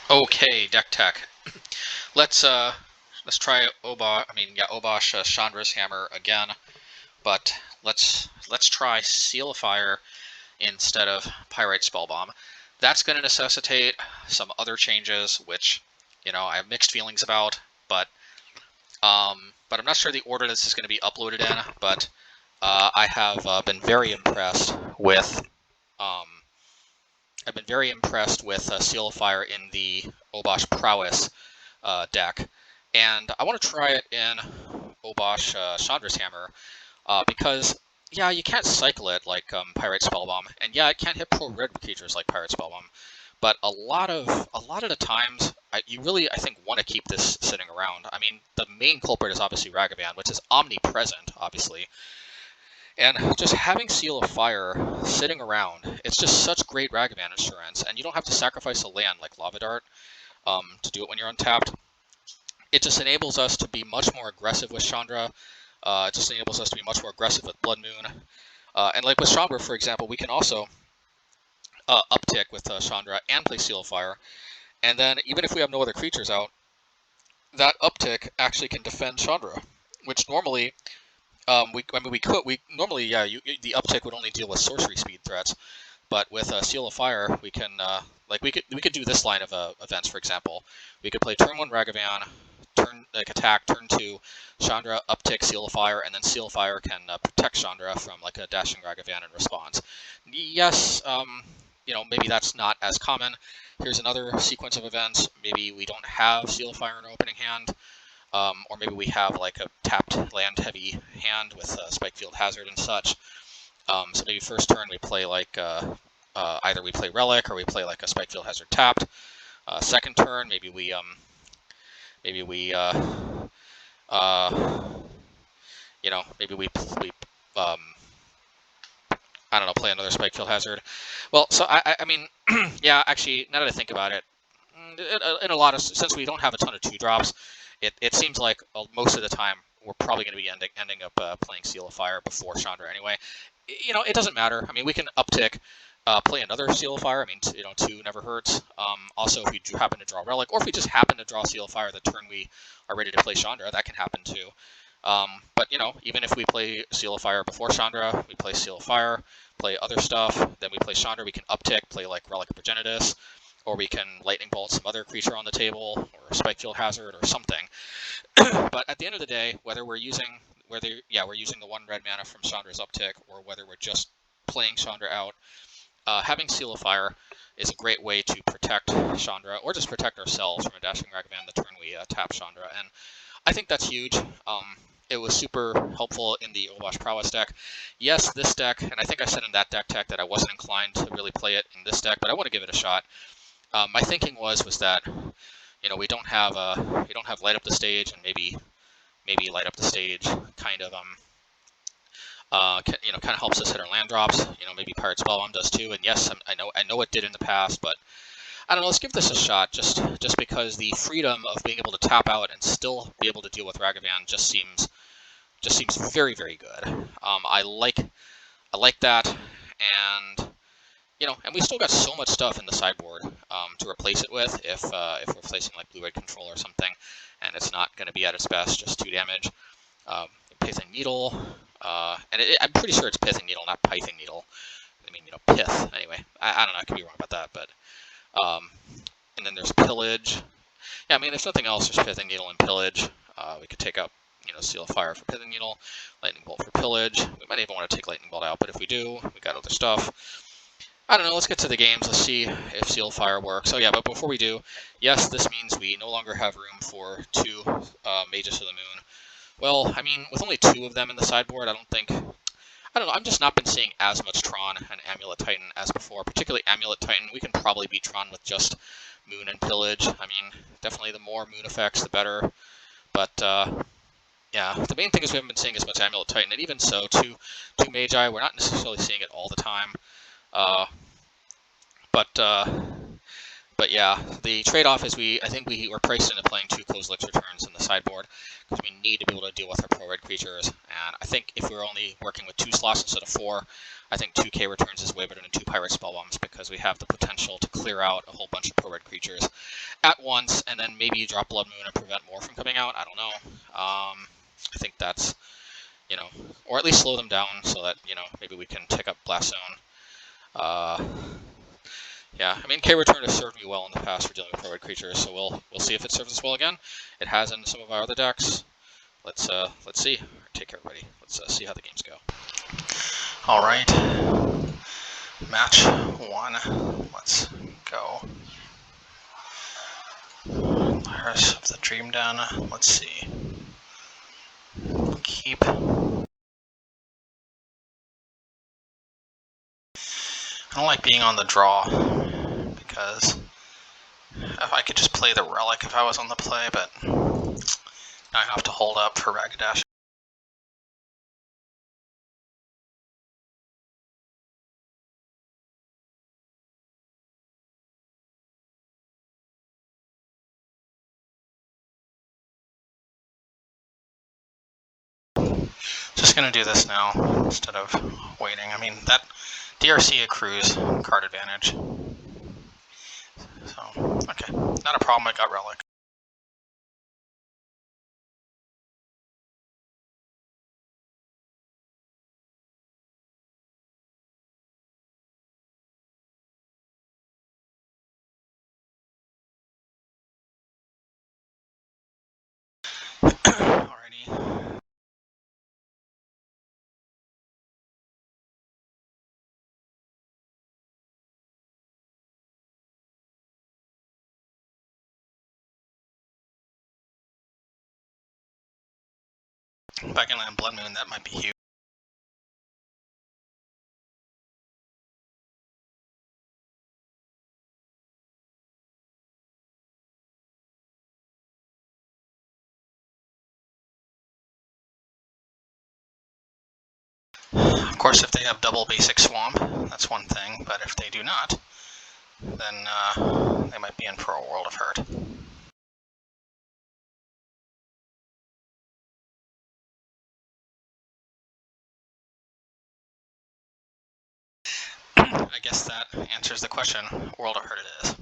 Okay, deck tech. Let's try Obosh Chandra's hammer again, but let's try Seal of Fire instead of Pyrite Spellbomb. That's going to necessitate some other changes, which I have mixed feelings about, but I'm not sure the order this is going to be uploaded in. But I have been very impressed with Seal of Fire in the Obosh Prowess deck, and I want to try it in Obosh Chandra's Hammer because yeah, you can't cycle it like Pyrite Spellbomb, and yeah, it can't hit pro red creatures like Pyrite Spellbomb. But a lot of the times, you really I think want to keep this sitting around. I mean, the main culprit is obviously Ragavan, which is omnipresent, obviously. And just having Seal of Fire sitting around, it's just such great Ragavan insurance, and you don't have to sacrifice a land like Lava Dart to do it when you're untapped. It just enables us to be much more aggressive with Chandra. It just enables us to be much more aggressive with Blood Moon. And like with Chandra, for example, we can also uptick with Chandra and play Seal of Fire. And then even if we have no other creatures out, that uptick actually can defend Chandra, which normally the uptick would only deal with sorcery speed threats, but with Seal of Fire, we can we could do this line of events. For example, we could play turn 1 Ragavan, attack, turn 2 Chandra, uptick Seal of Fire, and then Seal of Fire can protect Chandra from like a dashing Ragavan in response. Yes, maybe that's not as common. Here's another sequence of events. Maybe we don't have Seal of Fire in our opening hand. Or maybe we have like a tapped land-heavy hand with Spikefield Hazard and such. So maybe first turn we play like either we play Relic or we play like a Spikefield Hazard tapped. Second turn maybe we I don't know, play another Spikefield Hazard. Well, so I mean, yeah, actually, now that I think about it, in a lot of, since we don't have a ton of 2-drops, it seems like most of the time we're probably going to be ending up playing Seal of Fire before Chandra anyway. It doesn't matter. I mean, we can uptick, play another Seal of Fire. I mean, 2 never hurts. Also, if we do happen to draw Relic, or if we just happen to draw Seal of Fire the turn we are ready to play Chandra, that can happen too. But even if we play Seal of Fire before Chandra, we play Seal of Fire, play other stuff, then we play Chandra, we can uptick, play like Relic of Progenitus, or we can Lightning Bolt some other creature on the table, or Spikefield Hazard, or something. But at the end of the day, whether we're using the 1 red mana from Chandra's uptick, or whether we're just playing Chandra out, having Seal of Fire is a great way to protect Chandra, or just protect ourselves from a dashing Ragavan the turn we tap Chandra. And I think that's huge. It was super helpful in the Obosh Prowess deck. Yes, this deck, and I think I said in that deck tech that I wasn't inclined to really play it in this deck, but I want to give it a shot. My thinking was that we don't have Light Up the Stage, and maybe Light Up the Stage kind of helps us hit our land drops. Maybe Pirate Spellbomb does too. And yes, I know it did in the past, but I don't know. Let's give this a shot. Just because the freedom of being able to tap out and still be able to deal with Ragavan just seems very, very good. I like that, and and we still got so much stuff in the sideboard to replace it with if we're facing like Blue-Red Control or something, and it's not going to be at its best, just 2 damage. Pithing Needle, and I'm pretty sure it's Pithing Needle, not Pithing Needle. I mean, Pith. Anyway, I don't know. I could be wrong about that, but and then there's Pillage. Yeah, I mean, there's nothing else. There's Pithing Needle and Pillage. We could take out Seal of Fire for Pithing Needle, Lightning Bolt for Pillage. We might even want to take Lightning Bolt out, but if we do, we got other stuff. I don't know, let's get to the games. Let's see if Seal of Fire works. Oh yeah, but before we do, yes, this means we no longer have room for 2 Mages of the Moon. Well, I mean, with only 2 of them in the sideboard, I don't know, I've just not been seeing as much Tron and Amulet Titan as before. Particularly Amulet Titan, we can probably beat Tron with just Moon and Pillage. I mean, definitely the more Moon effects, the better. But, yeah, the main thing is we haven't been seeing as much Amulet Titan, and even so, 2 Magi, we're not necessarily seeing it all the time. But yeah, the trade-off is I think we were priced into playing 2 Closed Elixir turns in the sideboard, because we need to be able to deal with our pro-red creatures, and I think if we were only working with 2 slots instead of 4, I think 2 K returns is way better than 2 Pirate Spellbombs, because we have the potential to clear out a whole bunch of pro-red creatures at once, and then maybe you drop Blood Moon and prevent more from coming out. I don't know. I think that's, you know, or at least slow them down so that, you know, maybe we can tick up Blast Zone. Yeah, I mean, K-Return has served me well in the past for dealing with Prowess creatures, so we'll see if it serves us well again. It has in some of our other decks. Let's see. Take care, everybody. Let's see how the games go. All right, match 1. Let's go. Pirates of the Dream Den. Let's see. Keep. I don't like being on the draw because if I could just play the Relic if I was on the play, but now I have to hold up for Ragavan. Just gonna do this now instead of waiting. I mean, that DRC accrues card advantage. So, okay, not a problem, I got Relic. Alrighty. If I can land Blood Moon, that might be huge. Of course, if they have double basic Swamp, that's one thing, but if they do not, then they might be in for a world of hurt. I guess that answers the question. World of hurt it is.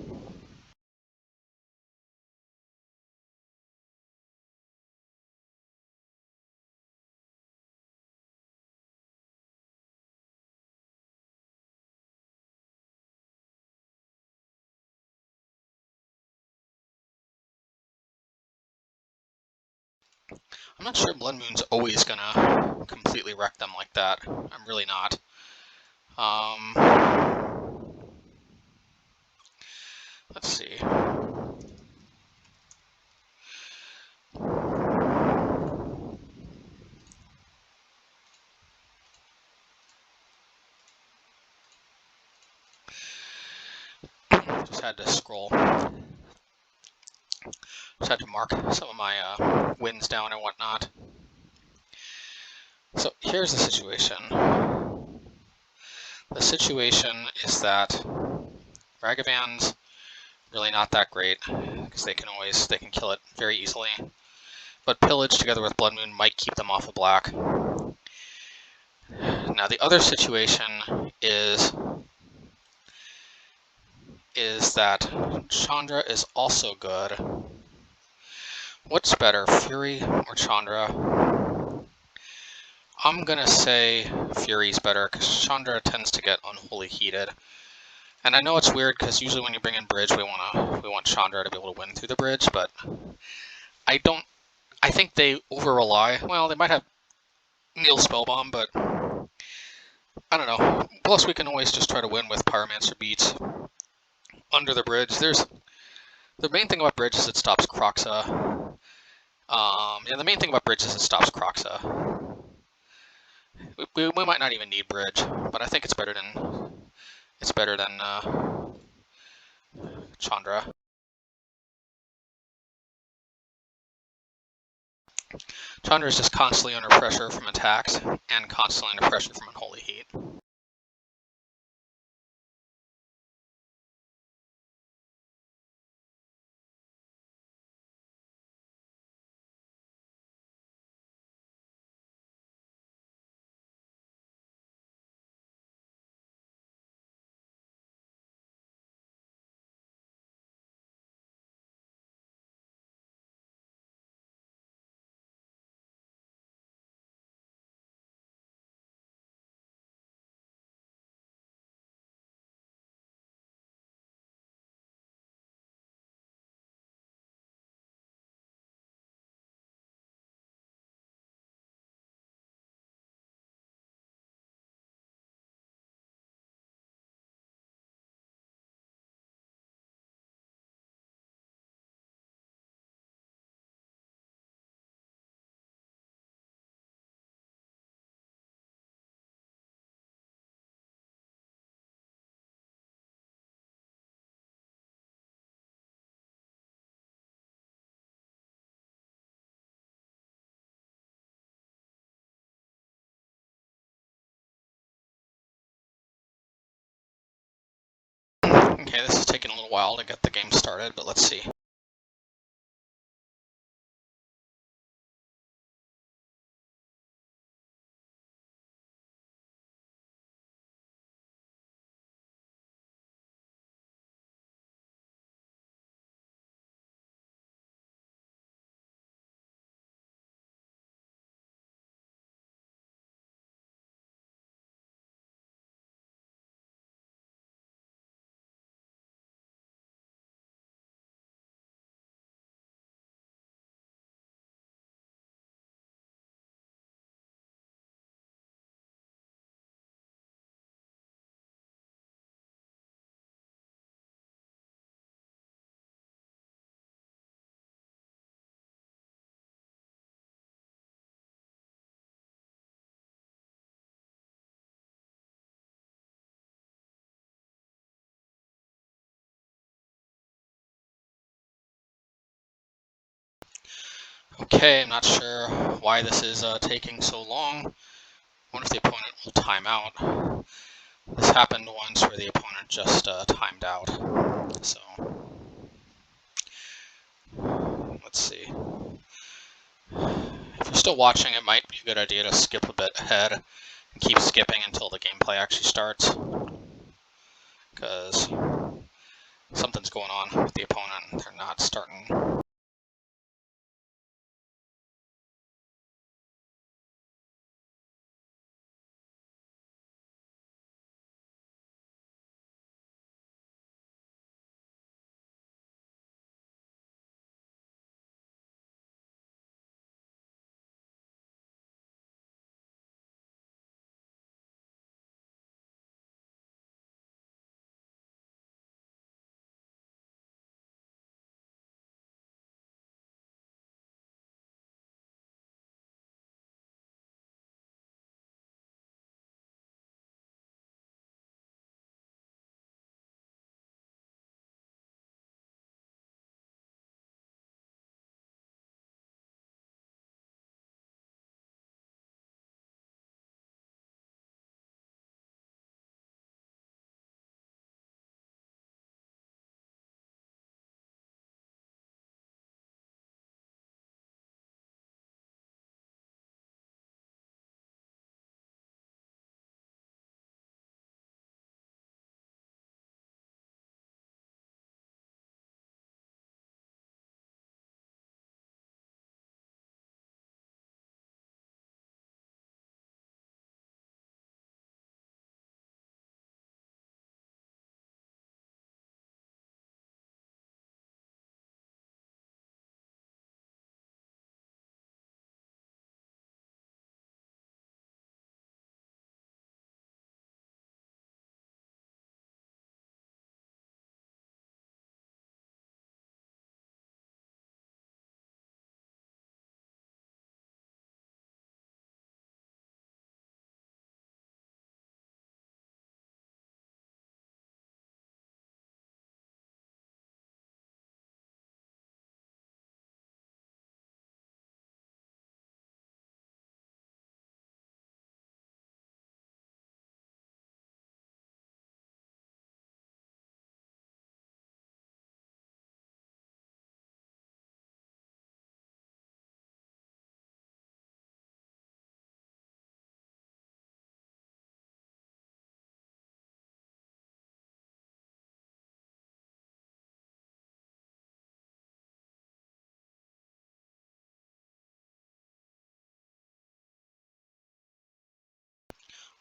I'm not sure Blood Moon's always gonna completely wreck them like that. I'm really not. Let's see. Just had to scroll. Just had to mark some of my wins down and whatnot. So here's the situation. The situation is that Ragavan's really not that great because they can kill it very easily. But Pillage together with Blood Moon might keep them off of black. Now the other situation is that Chandra is also good. What's better, Fury or Chandra? I'm gonna say Fury's better because Chandra tends to get unholy heated. And I know it's weird because usually when you bring in bridge, we want Chandra to be able to win through the bridge, but I think they over rely. Well, they might have Neil Spellbomb, but I don't know. Plus, we can always just try to win with Pyromancer beats under the bridge. The main thing about bridge is it stops Croxa. Yeah, the main thing about bridge is it stops Croxa. We might not even need bridge, but I think it's better than Chandra. Chandra is just constantly under pressure from attacks and constantly under pressure from unholy heat. Okay, this is taking a little while to get the game started, but let's see. Okay, I'm not sure why this is taking so long. I wonder if the opponent will time out. This happened once where the opponent just timed out. So, let's see. If you're still watching, it might be a good idea to skip a bit ahead and keep skipping until the gameplay actually starts. Because something's going on with the opponent. They're not starting.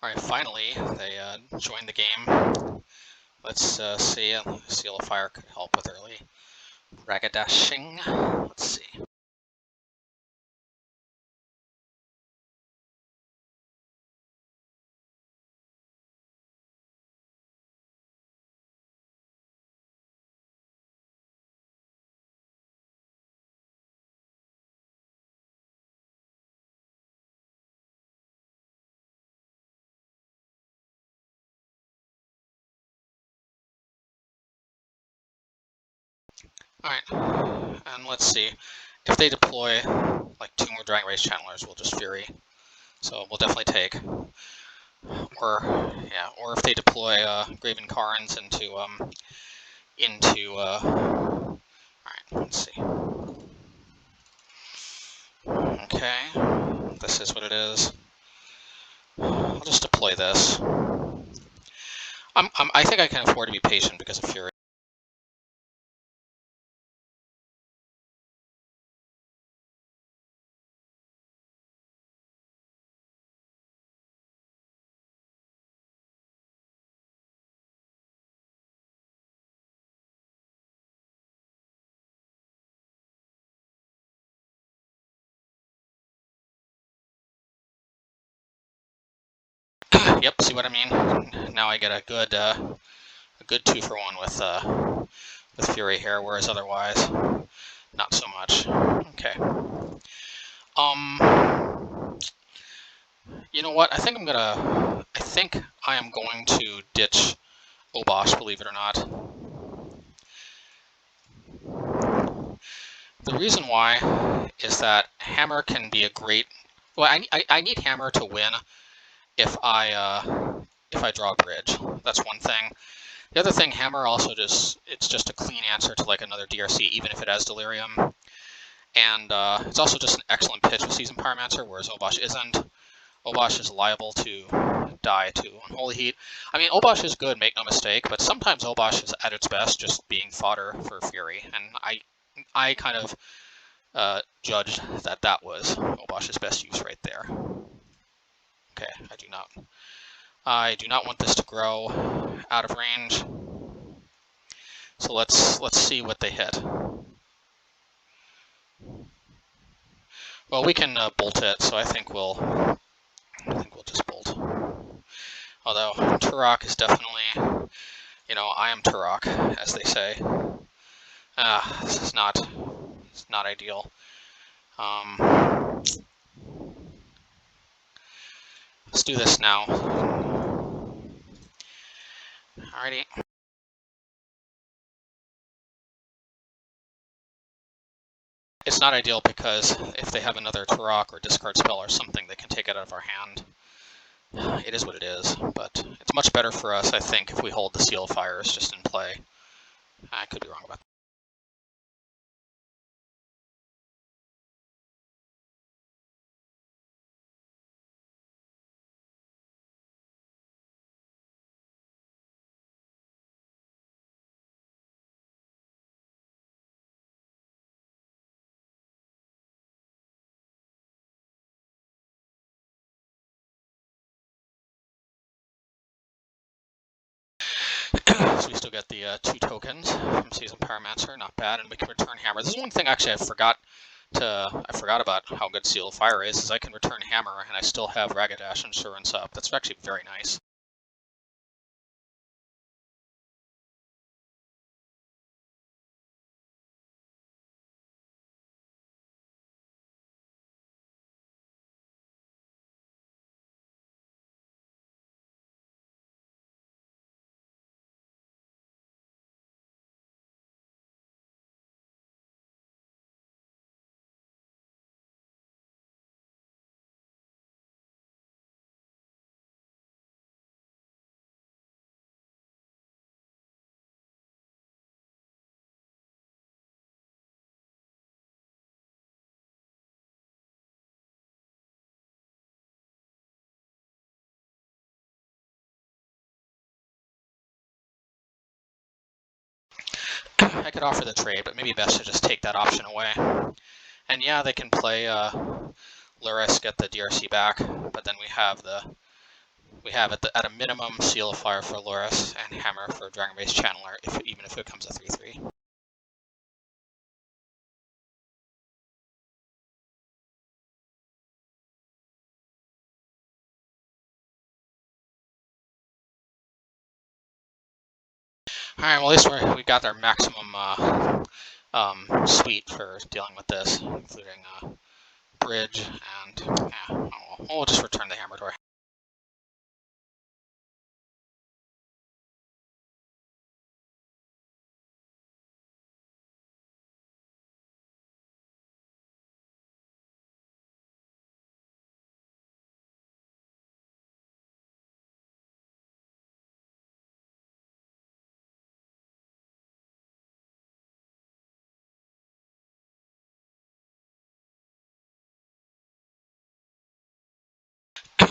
Alright, finally, they joined the game. Let's see. Seal of Fire could help with early ragadashing. Let's see. Alright, and let's see. If they deploy like 2 more Dragon Race Channelers, we'll just Fury. So we'll definitely take. or if they deploy Graven Karns all right, let's see. Okay, this is what it is. I'll just deploy this. I think I can afford to be patient because of Fury. Yep, see what I mean? Now I get a good 2-for-1 with Fury here, whereas otherwise, not so much. Okay. You know what? I think I am going to ditch Obosh, believe it or not. The reason why is that Hammer can be a great. Well, I need Hammer to win if I draw a bridge. That's one thing. The other thing, Hammer also it's just a clean answer to like another DRC, even if it has Delirium. And it's also just an excellent pitch with Seasoned Pyromancer, whereas Obosh isn't. Obosh is liable to die to Unholy Heat. I mean, Obosh is good, make no mistake, but sometimes Obosh is at its best just being fodder for Fury, and I kind of judged that was Obosh's best use right there. Okay, I do not want this to grow out of range. So let's see what they hit. Well, we can bolt it, so I think we'll just bolt. Although Turok is definitely, I am Turok, as they say. This is not ideal. Let's do this now. Alrighty. It's not ideal because if they have another Turok or discard spell or something, they can take it out of our hand. It is what it is, but it's much better for us, I think, if we hold the Seal of Fires just in play. I could be wrong about that. So we still get the 2 tokens from Seasoned Pyromancer, not bad, and we can return Hammer. This is one thing actually I forgot about how good Seal of Fire is I can return Hammer and I still have Ragadash Insurance up. That's actually very nice. I could offer the trade, but maybe best to just take that option away. And yeah, they can play Luris, get the DRC back, but then we have at a minimum Seal of Fire for Luris and Hammer for Dragon-based Channeler, even if it becomes a 3/3. Alright, well at least we got our maximum suite for dealing with this, including Bridge and, we'll just return the Hammer to our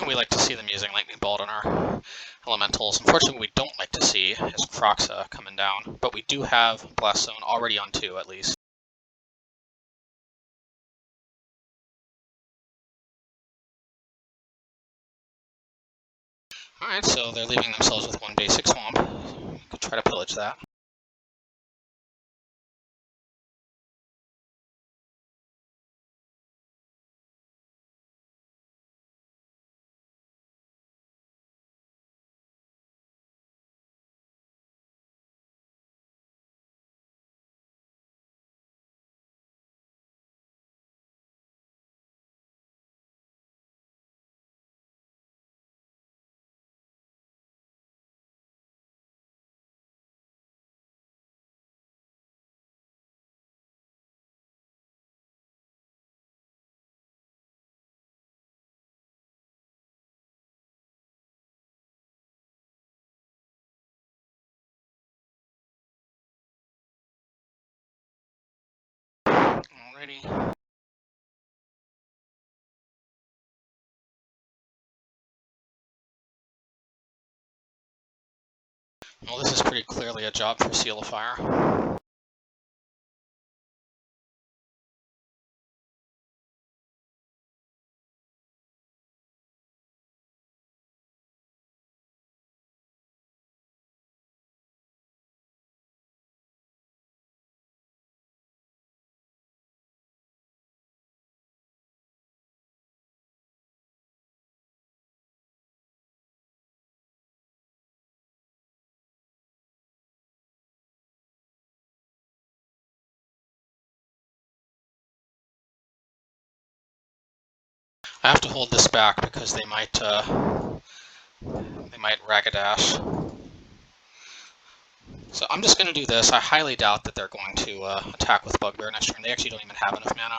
we like to see them using Lightning Bolt on our elementals. Unfortunately, what we don't like to see is Kroxa coming down, but we do have Blast Zone already on 2 at least. Alright, so they're leaving themselves with 1 basic swamp. We could try to pillage that. Alrighty. Well, this is pretty clearly a job for Seal of Fire. I have to hold this back because they might Ragadash. So I'm just going to do this. I highly doubt that they're going to attack with Bugbear next turn. They actually don't even have enough mana.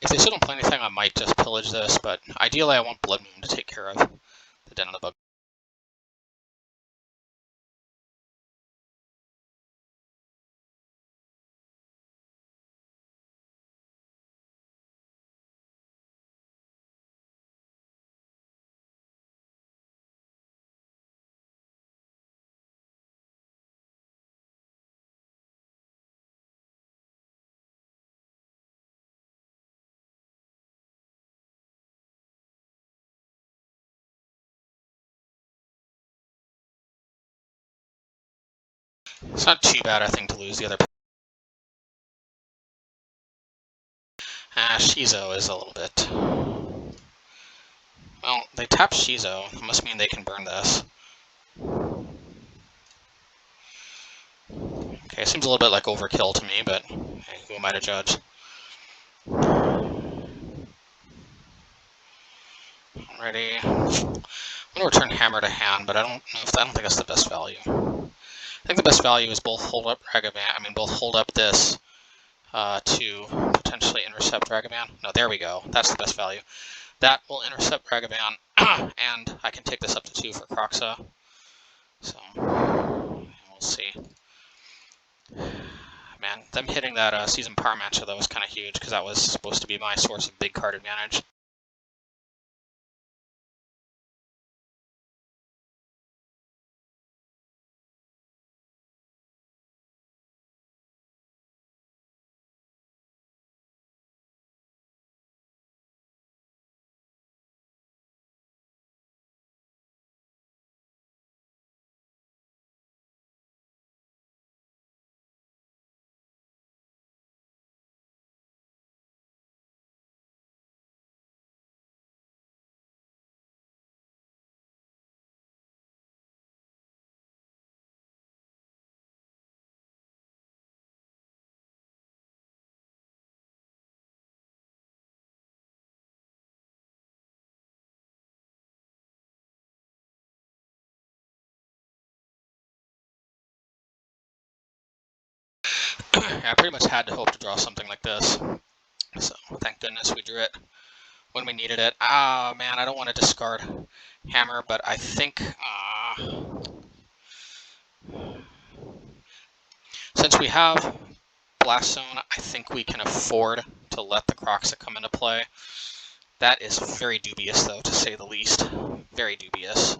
If they still don't play anything, I might just pillage this, but ideally I want Blood Moon to take care of the Den of the Bug. It's not too bad, I think, to lose the other. Shizo is a little bit. Well, they tap Shizo. It must mean they can burn this. Okay, seems a little bit like overkill to me, but hey, who am I to judge? Alrighty. I'm gonna return Hammer to hand, but I don't think that's the best value. I think the best value is both hold up Ragavan. Both hold up this to potentially intercept Ragavan. No, there we go. That's the best value. That will intercept Ragavan, and I can take this up to 2 for Kroxa. So we'll see. Man, them hitting that season Pyromancer though was kind of huge because that was supposed to be my source of big card advantage. Yeah, I pretty much had to hope to draw something like this. So thank goodness we drew it when we needed it. Ah, man, I don't want to discard Hammer, but I think since we have Blast Zone, I think we can afford to let the Kroxa come into play. That is very dubious, though, to say the least. Very dubious.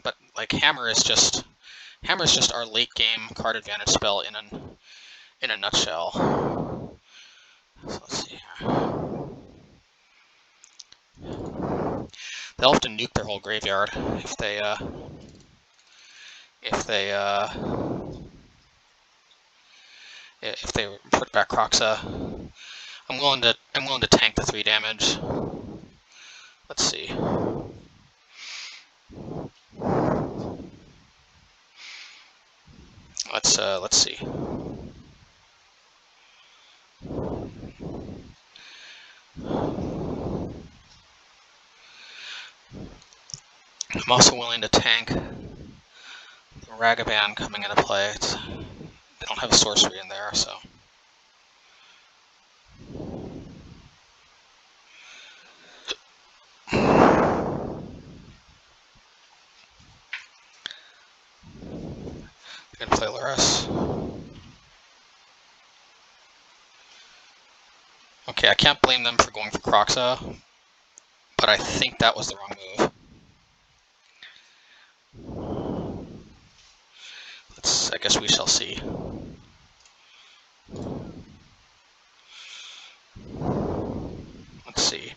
But like Hammer is just our late game card advantage spell in a nutshell. So let's see here. They'll have to nuke their whole graveyard if they put back Kroxa. I'm willing to tank the 3 damage. Let's see. Let's see. I'm also willing to tank the Ragavan coming into play. They don't have a sorcery in there, so. They're gonna play Luris. Okay, I can't blame them for going for Kroxa, but I think that was the wrong move. I guess we shall see. Let's see.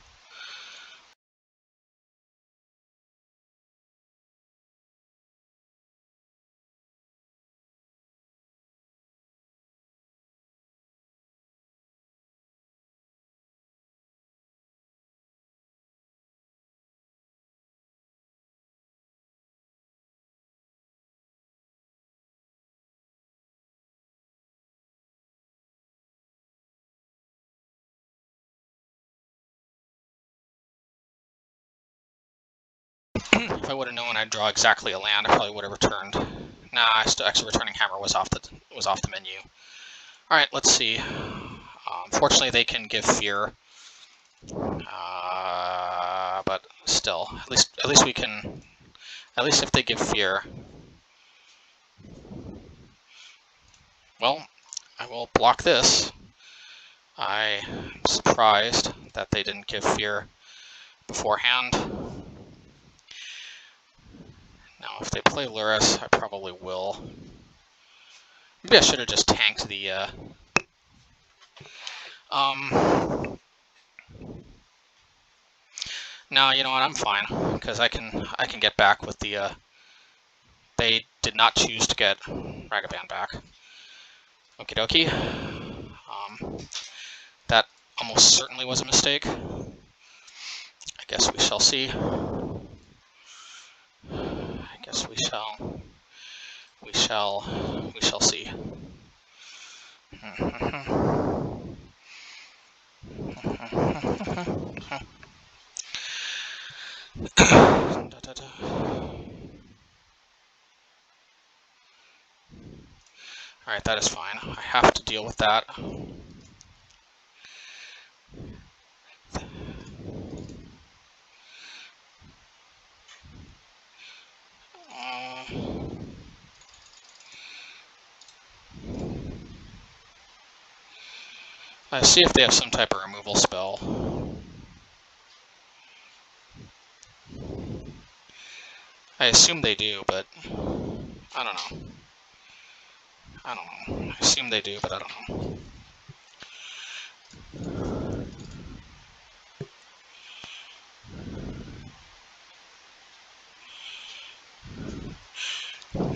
If I would have known I'd draw exactly a land, I probably would have returned. Nah, actually returning Hammer was off the menu. All right, let's see. Fortunately, they can give Fear, but still, at least we can. At least if they give Fear, well, I will block this. I'm surprised that they didn't give Fear beforehand. Now, if they play Luris, I probably will. Maybe I should have just tanked the. No, you know what? I'm fine because I can get back with the. They did not choose to get Ragavan back. Okie dokie. That almost certainly was a mistake. I guess we shall see. I guess we shall see. Alright, that is fine. I have to deal with that. Let's see if they have some type of removal spell. I assume they do, but I don't know. I assume they do, but I don't know.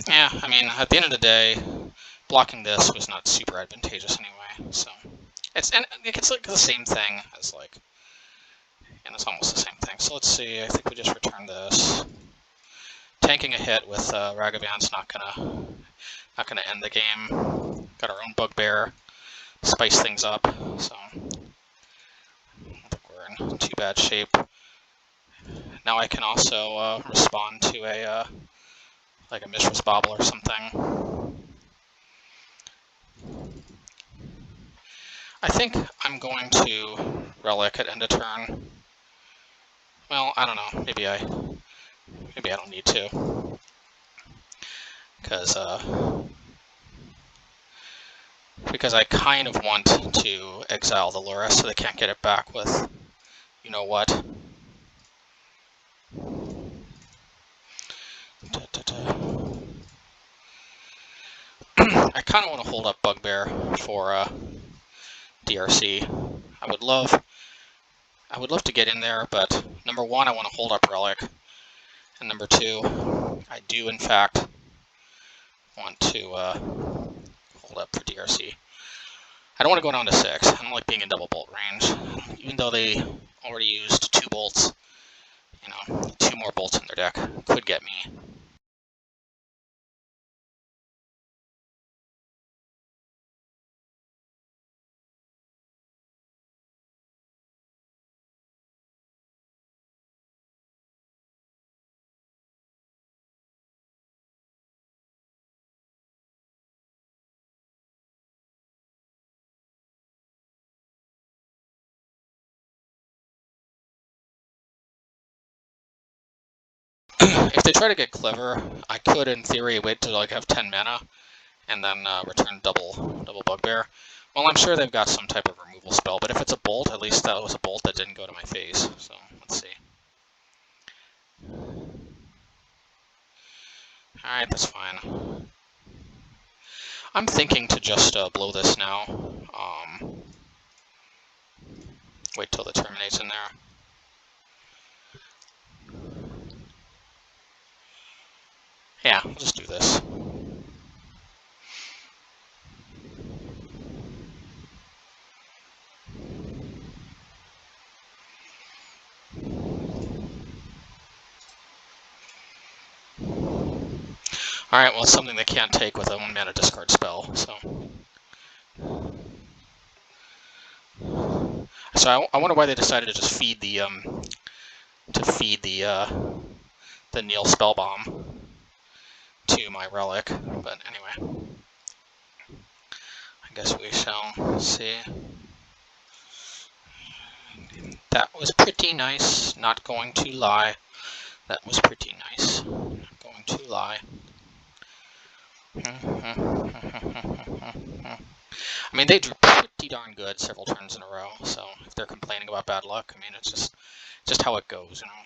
Yeah, I mean, at the end of the day, blocking this was not super advantageous anyway, so it's like the same thing as and it's almost the same thing. So let's see. I think we just return this. Tanking a hit with Ragavan's not gonna end the game. Got our own Bugbear, spice things up, so I don't think we're in too bad shape. Now I can also respond to a like a Mishra's Bauble or something. I think I'm going to Relic at end of turn. Well, I don't know. Maybe I don't need to, because Because I kind of want to exile the Lurrus so they can't get it back with you know what. I kind of want to hold up Bugbear for DRC. I would love to get in there, but number one, I want to hold up Relic, and number two, I do in fact want to hold up for DRC. I don't want to go down to 6. I don't like being in double bolt range, even though they already used 2 bolts. You know, 2 more bolts in their deck could get me. If they try to get clever, I could, in theory, wait till like have 10 mana and then return double Bugbear. Well, I'm sure they've got some type of removal spell, but if it's a bolt, at least that was a bolt that didn't go to my face. So let's see. All right, that's fine. I'm thinking to just blow this now. Wait till the terminates in there. Yeah, we'll just do this. Alright, well, it's something they can't take with a 1-mana discard spell, so... So I wonder why they decided to just feed the, the Neil Spellbomb to my Relic, but anyway. I guess we shall see. That was pretty nice, not going to lie. That was pretty nice, not going to lie. I mean, they drew pretty darn good several turns in a row, so if they're complaining about bad luck, I mean, it's just how it goes, you know.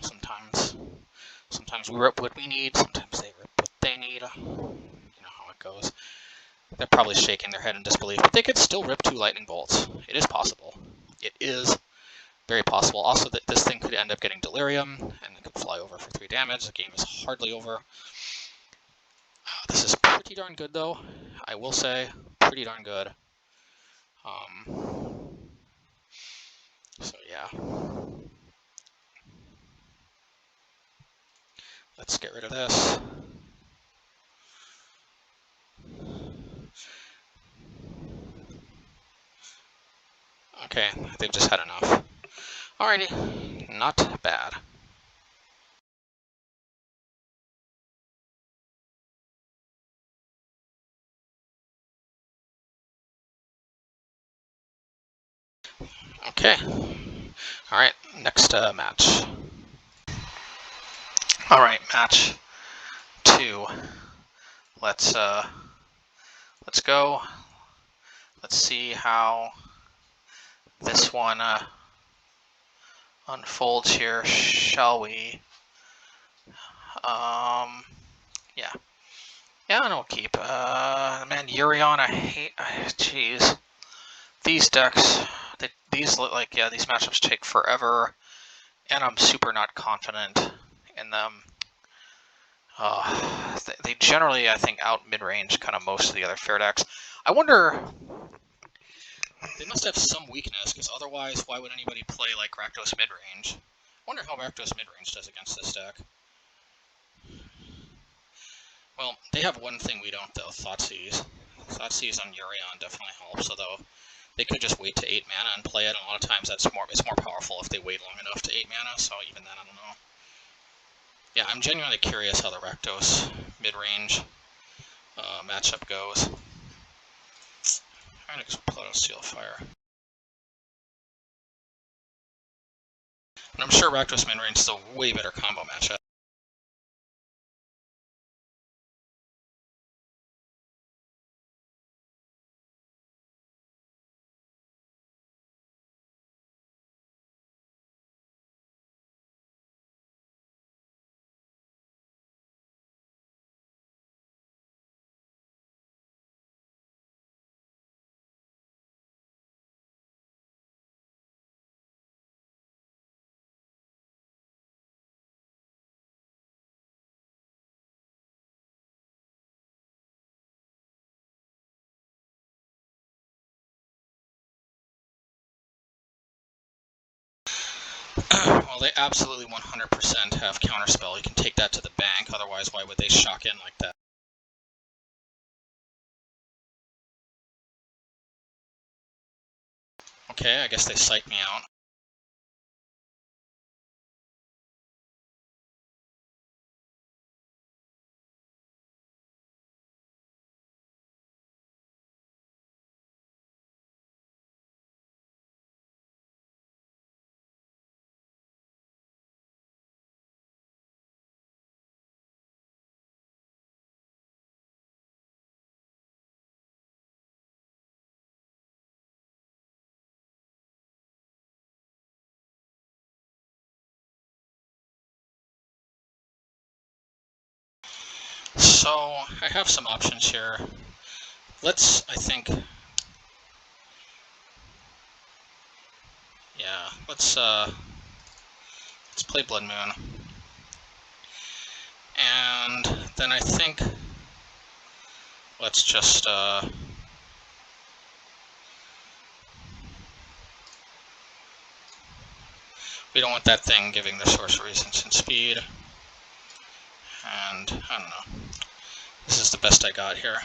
Sometimes we rip what we need, sometimes they rip what they need. You know how it goes. They're probably shaking their head in disbelief, but they could still rip 2 lightning bolts. It is possible. It is very possible. Also, that this thing could end up getting delirium, and it could fly over for 3 damage. The game is hardly over. This is pretty darn good, though. I will say, pretty darn good. So yeah. Let's get rid of this. Okay, they've just had enough. Alrighty, not bad. Okay. Alright, next match. Alright, match 2. Let's go. Let's see how this one unfolds here, shall we? Yeah. Yeah, I don't keep. Man, Urion, I hate. Jeez. These decks, these look like, yeah, these matchups take forever, and I'm super not confident in them. They generally, I think, out mid-range kind of most of the other fair decks. I wonder, they must have some weakness, because otherwise, why would anybody play like Rakdos mid-range? I wonder how Rakdos mid-range does against this deck. Well, they have one thing we don't, though, Thoughtseize. Thoughtseize on Urion definitely helps, although they could just wait to 8 mana and play it, and a lot of times it's more powerful if they wait long enough to 8 mana, so even then, I don't know. Yeah, I'm genuinely curious how the Rakdos mid-range matchup goes. I'm going to pull out a Seal of Fire. And I'm sure Rakdos mid-range is a way better combo matchup. they absolutely 100% have Counterspell. You can take that to the bank, otherwise why would they shock in like that? Okay, I guess they psyched me out. So, I have some options here. Let's, I think... Yeah, let's play Blood Moon. And then I think... Let's just, we don't want that thing giving the sorceries instant speed. And, I don't know. This is the best I got here.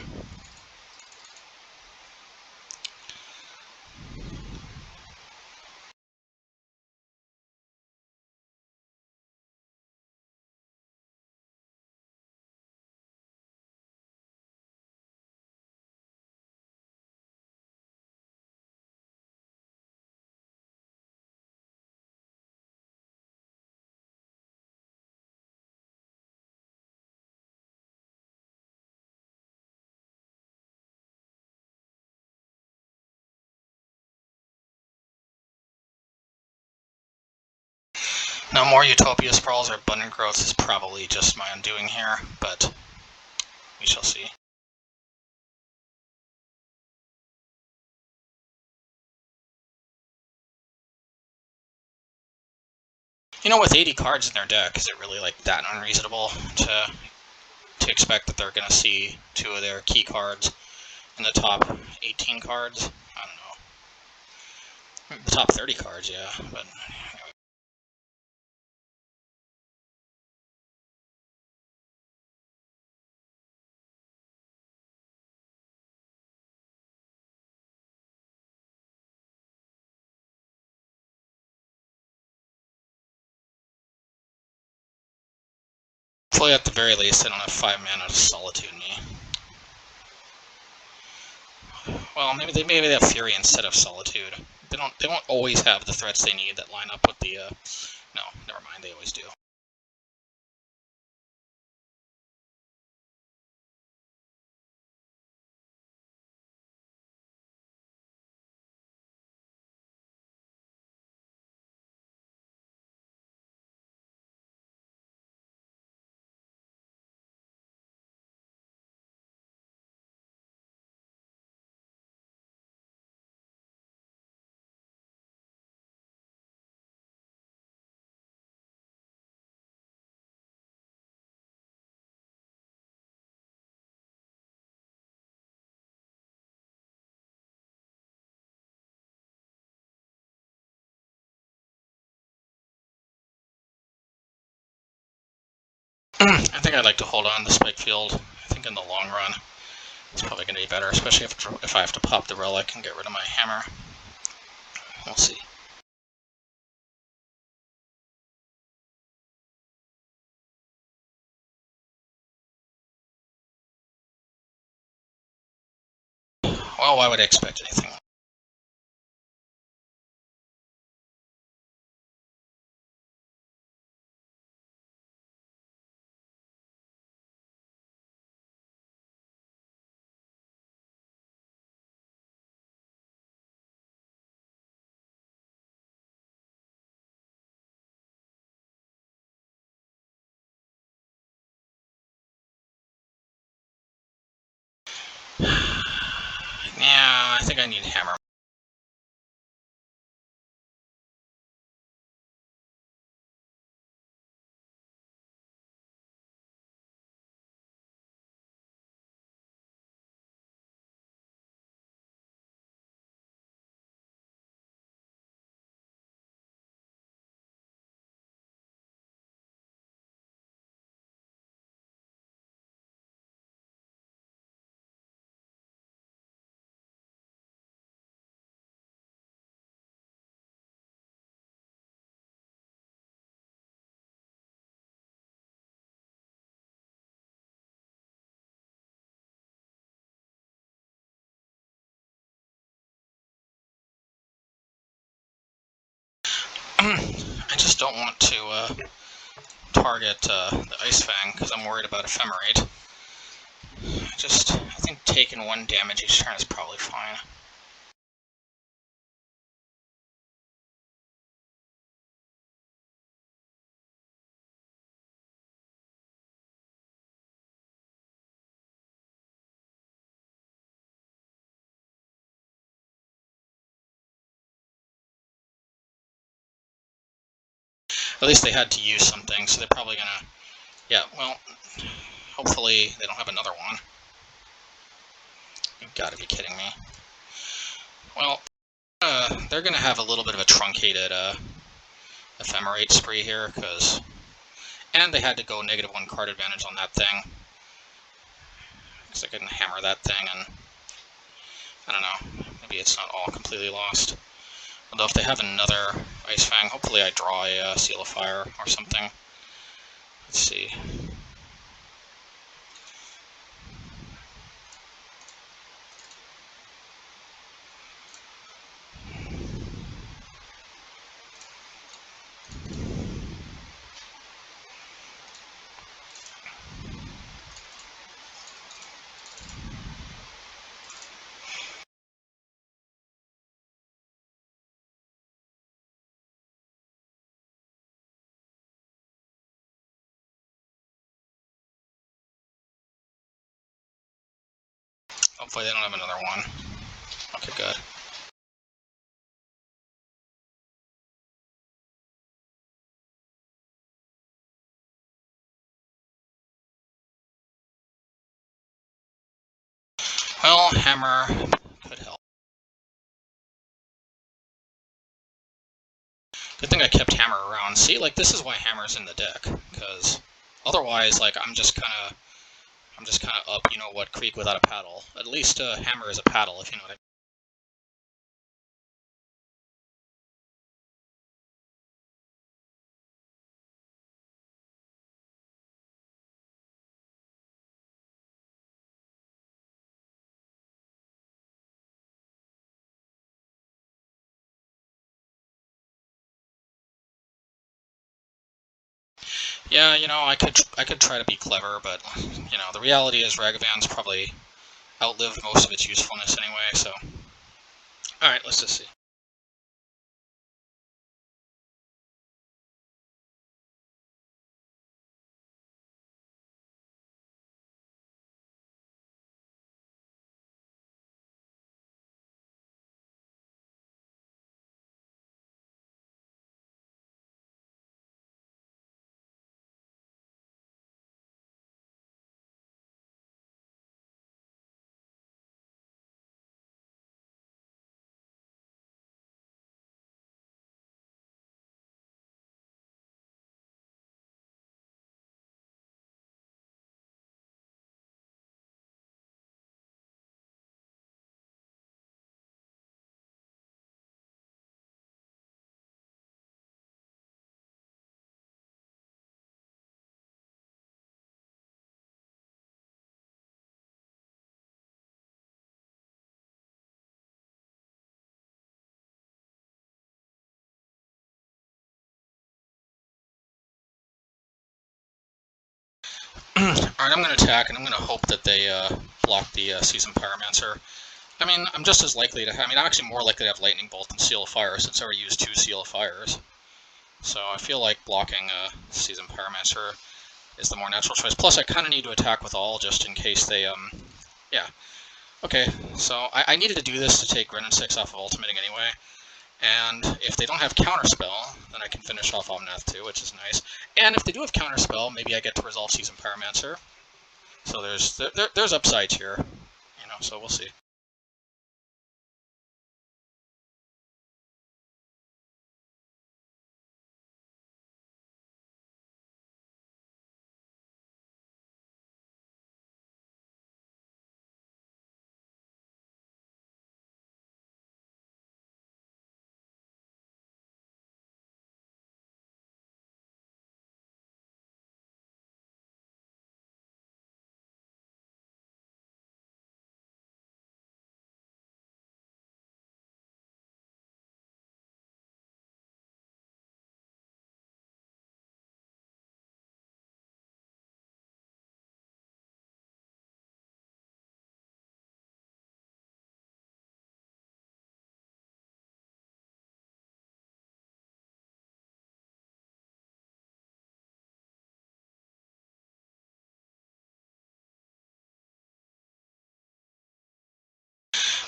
Now, more Utopia Sprawls or Abundant Growth is probably just my undoing here, but we shall see. You know, with 80 cards in their deck, is it really like that unreasonable to expect that they're going to see 2 of their key cards in the top 18 cards? I don't know. The top 30 cards, yeah, but... Hopefully, at the very least, I don't have 5 mana to Solitude me. Well, maybe they have Fury instead of Solitude. They won't always have the threats they need that line up with the, no, never mind, they always do. I think I'd like to hold on to Spikefield. I think in the long run, it's probably going to be better, especially if I have to pop the Relic and get rid of my hammer. We'll see. Well, why would I expect anything? Yeah, I think I need hammer. I just don't want to target the Ice Fang because I'm worried about Ephemerate. I think taking 1 damage each turn is probably fine. At least they had to use something, so they're probably gonna... Yeah, well, hopefully they don't have another one. You've got to be kidding me. Well, they're gonna have a little bit of a truncated Ephemerate spree here, because... And they had to go -1 card advantage on that thing. Because they couldn't hammer that thing, and... I don't know, maybe it's not all completely lost. Although if they have another Ice Fang, hopefully I draw a Seal of Fire or something. Let's see. Hopefully they don't have another one. Okay, good. Well, Hammer could help. Good thing I kept Hammer around. See, like, this is why Hammer's in the deck, because otherwise, like, I'm just kind of up, you know what, creek without a paddle. At least Hammer is a paddle, if you know what I mean. Yeah, you know, I could try to be clever, but, you know, the reality is Ragavan's probably outlived most of its usefulness anyway, so... Alright, let's just see. Alright, I'm going to attack, and I'm going to hope that they block the Seasoned Pyromancer. I mean, I'm just as likely to have... I mean, I'm actually more likely to have Lightning Bolt than Seal of Fire, since I already used 2 Seal of Fires. So I feel like blocking Seasoned Pyromancer is the more natural choice. Plus, I kind of need to attack with all, just in case they, yeah. Okay, so I needed to do this to take Grenin 6 off of Ultimating anyway. And if they don't have Counterspell, then I can finish off Omnath too, which is nice. And if they do have Counterspell, maybe I get to resolve Seasoned Pyromancer. So there's upsides here, you know, so we'll see.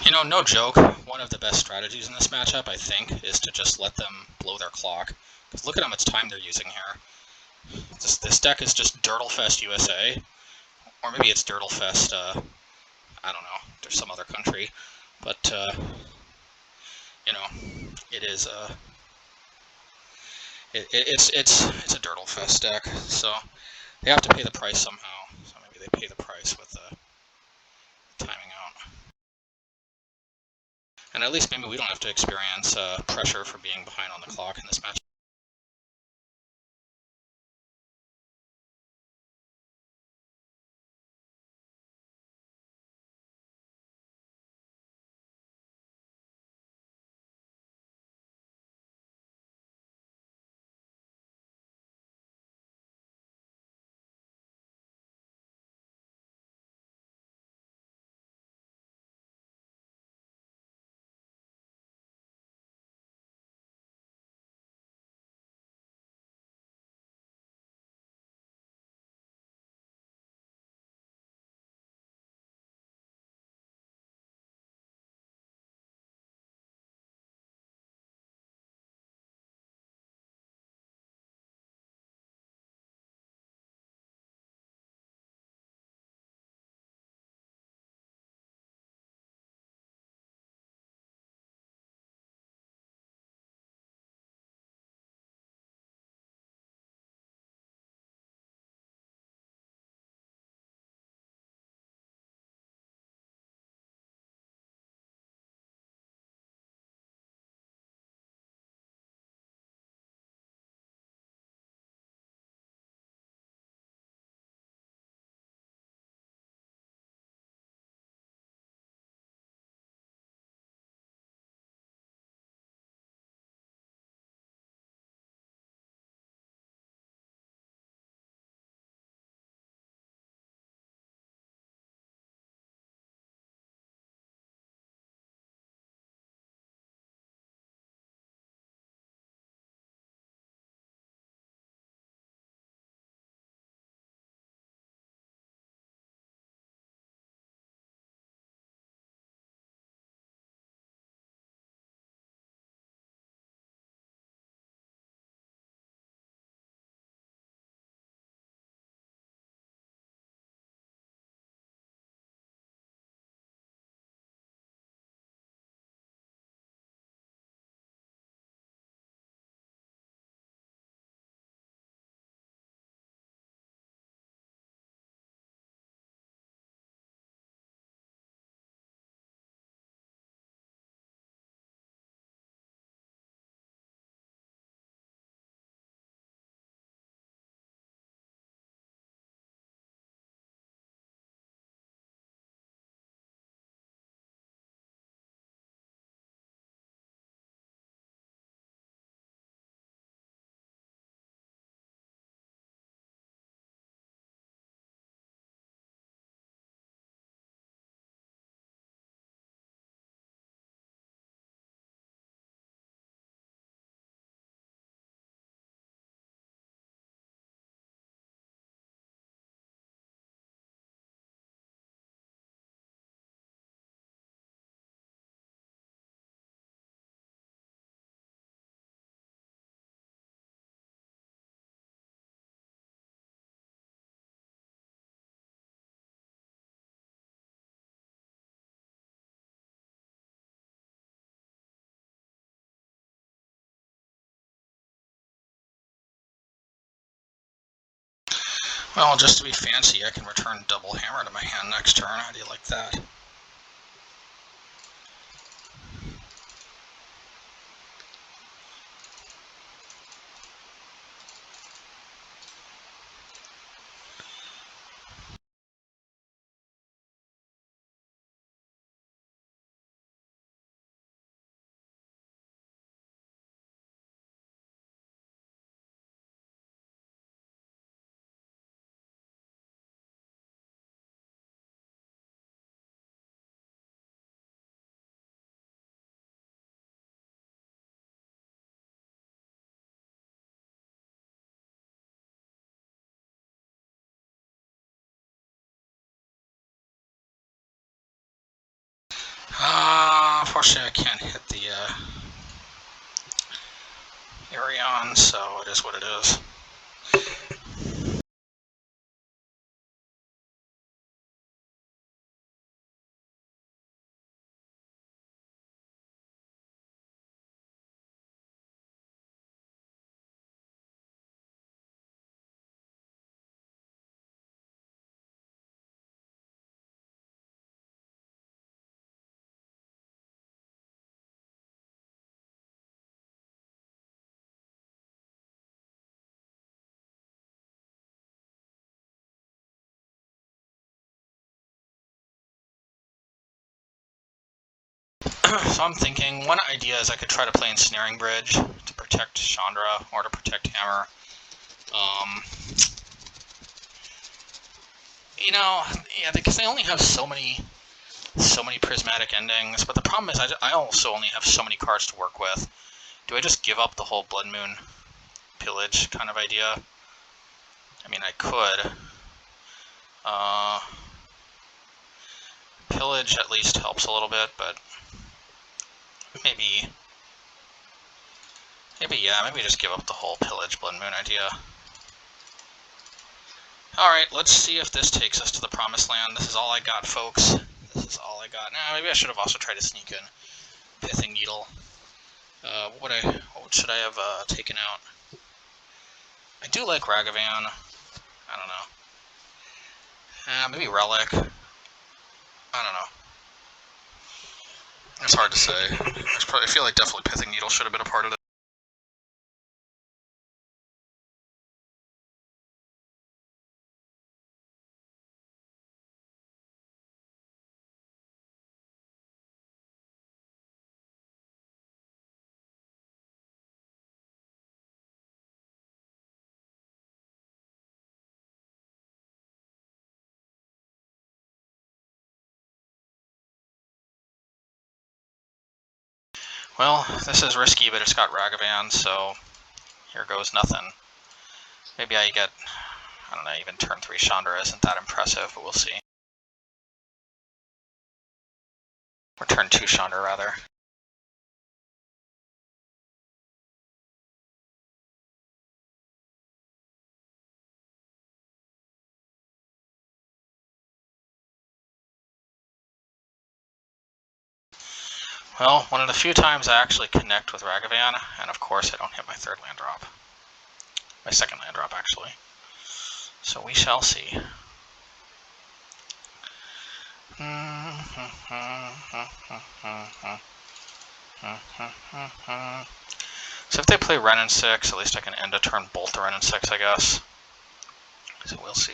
You know, no joke, one of the best strategies in this matchup, I think, is to just let them blow their clock. Because look at how much time they're using here. This deck is just Dirtlefest USA. Or maybe it's Dirtlefest, I don't know, there's some other country. But, you know, it is, it's a Dirtlefest deck, so they have to pay the price somehow. So maybe they pay the price with timing out. And at least maybe we don't have to experience pressure for being behind on the clock in this match. Well, just to be fancy, I can return Double Hammer to my hand next turn. How do you like that? unfortunately I can't hit the Arion, so it is what it is. So I'm thinking, one idea is I could try to play Ensnaring Bridge to protect Chandra, or to protect Hammer. You know, yeah, because they only have so many prismatic endings, but the problem is I also only have so many cards to work with. Do I just give up the whole Blood Moon pillage kind of idea? I mean, I could. Pillage at least helps a little bit, but maybe just give up the whole pillage Blood Moon idea. Alright, let's see if this takes us to the Promised Land. This is all I got, folks. This is all I got. Now, maybe I should have also tried to sneak in Pithing Needle. What should I have taken out? I do like Ragavan. I don't know. Maybe Relic. I don't know. It's hard to say. I feel like definitely Pithing Needle should have been a part of it. Well, this is risky, but it's got Ragavan, so here goes nothing. Maybe I get, I don't know, even turn 3 Chandra isn't that impressive, but we'll see. Or turn 2 Chandra, rather. Well, one of the few times I actually connect with Ragavan, and of course I don't hit my 3rd land drop. My 2nd land drop, actually. So we shall see. So if they play Wrenn and 6, at least I can end a turn bolt the Wrenn and 6, I guess. So we'll see.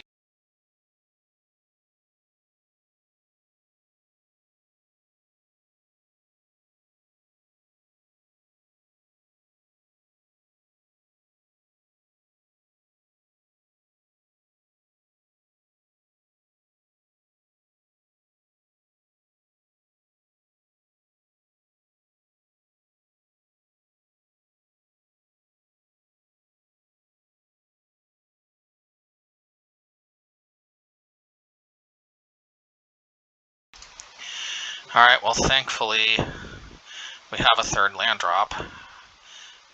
Alright, well thankfully we have a 3rd land drop.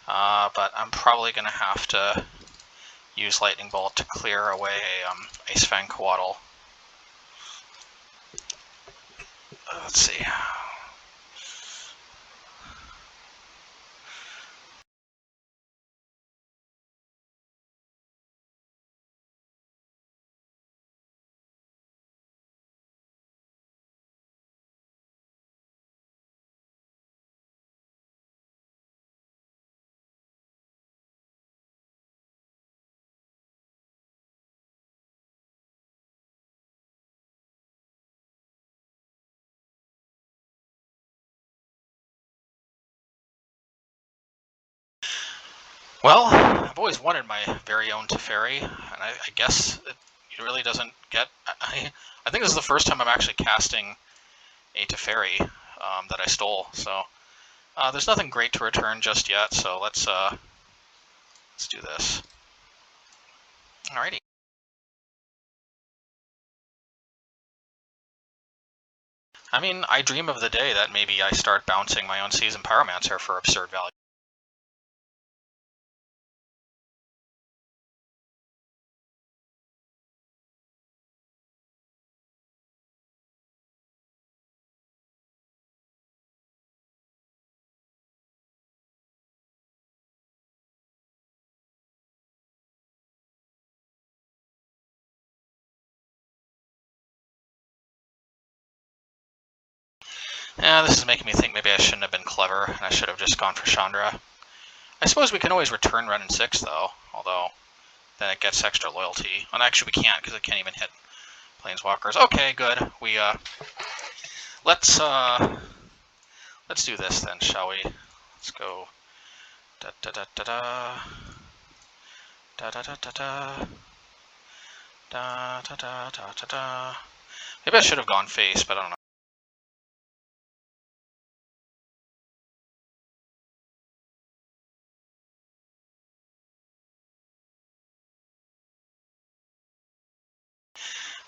But I'm probably going to have to use Lightning Bolt to clear away a Ace Fang Coatl. Let's see. Well, I've always wanted my very own Teferi, and I guess it really doesn't get... I think this is the first time I'm actually casting a Teferi that I stole, so there's nothing great to return just yet, so let's do this. Alrighty. I mean, I dream of the day that maybe I start bouncing my own season Pyromancer for absurd value. Yeah, this is making me think maybe I shouldn't have been clever, and I should have just gone for Chandra. I suppose we can always return Ren and 6, though, although then it gets extra loyalty. And actually we can't, because it can't even hit Plainswalkers. Okay, good. We, let's do this then, shall we? Let's go. Da-da-da-da-da. Da-da-da-da-da. Da-da-da-da-da-da. Maybe I should have gone face, but I don't know.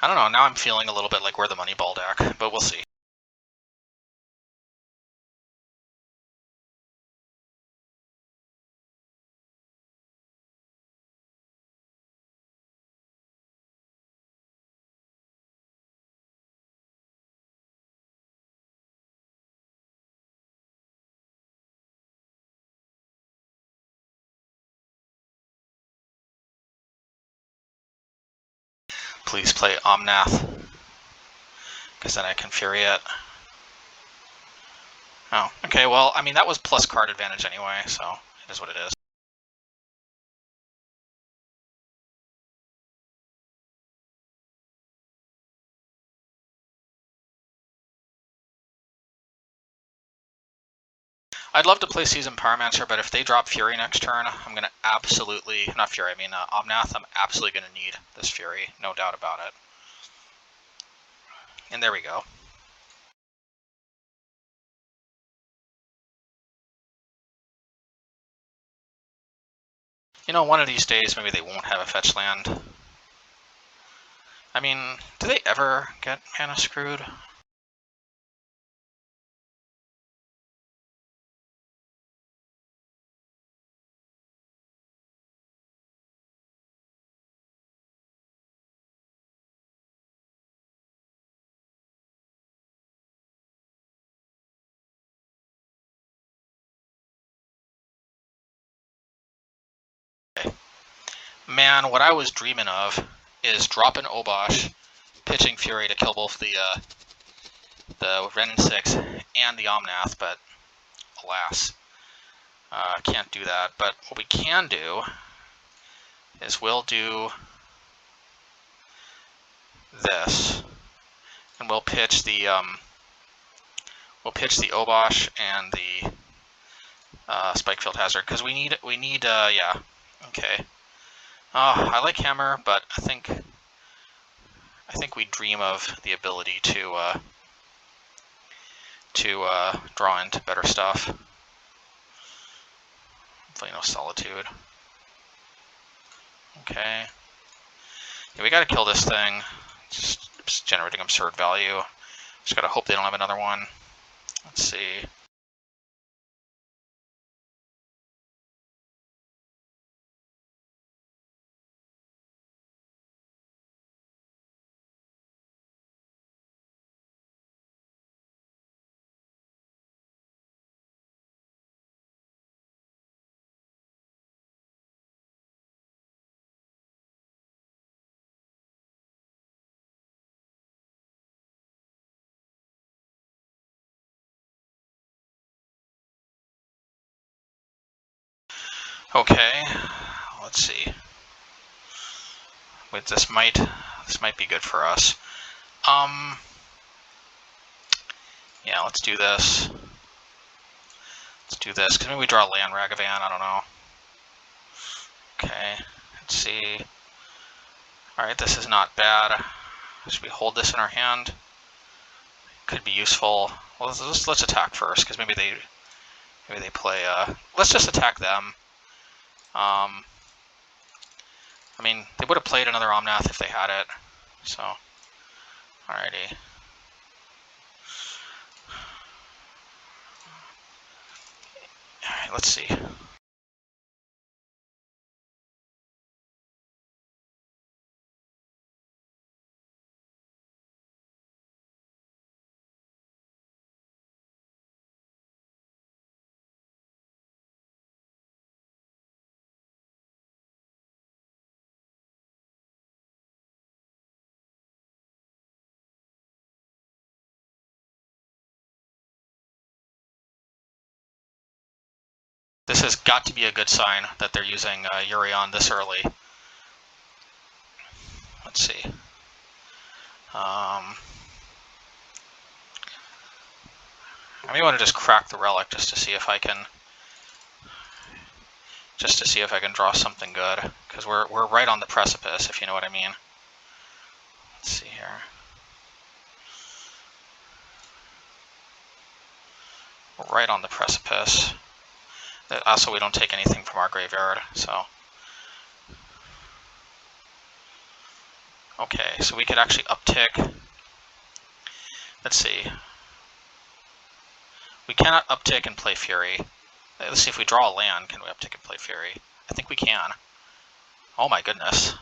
I don't know, now I'm feeling a little bit like we're the Moneyball deck, but we'll see. Please play Omnath, because then I can Fury it. Oh, okay, well, I mean, that was plus card advantage anyway, so it is what it is. I'd love to play Season Pyromancer, but if they drop Fury next turn, I'm going to absolutely, not Fury, I mean Omnath, I'm absolutely going to need this Fury, no doubt about it. And there we go. You know, one of these days, maybe they won't have a fetch land. I mean, do they ever get mana screwed? Man, what I was dreaming of is dropping Obosh, pitching Fury to kill both the Ren and 6 and the Omnath, but alas, can't do that. But what we can do is we'll do this, and we'll pitch the Obosh and the Spikefield Hazard, because we need yeah, okay. I like Hammer, but I think we dream of the ability to draw into better stuff. Hopefully no Solitude. Okay. Yeah, we gotta kill this thing. It's generating absurd value. Just gotta hope they don't have another one. Let's see. Okay, let's see. Wait, this might be good for us. Yeah, let's do this. Let's do this, because maybe we draw land Ragavan, I don't know. Okay, let's see. Alright, this is not bad. Should we hold this in our hand? Could be useful. Well, let's attack first, because maybe they play, let's just attack them. I mean, they would have played another Omnath if they had it, so, alrighty. let's see. This has got to be a good sign that they're using Urion this early. Let's see. I may want to just crack the relic just to see if I can draw something good, because we're right on the precipice, if you know what I mean. Let's see here. We're right on the precipice. Also, we don't take anything from our graveyard, so. Okay, so we could actually uptick. Let's see. We cannot uptick and play Fury. Let's see if we draw a land, can we uptick and play Fury? I think we can. Oh my goodness.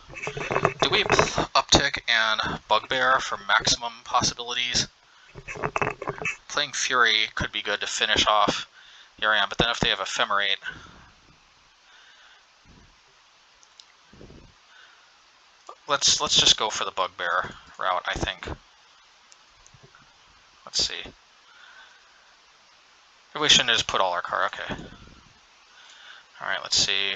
Do we uptick and Bugbear for maximum possibilities? Playing Fury could be good to finish off Urion, but then if they have Ephemerate... Let's just go for the Bugbear route, I think. Let's see. We shouldn't just put all our cards. Okay. Alright, let's see.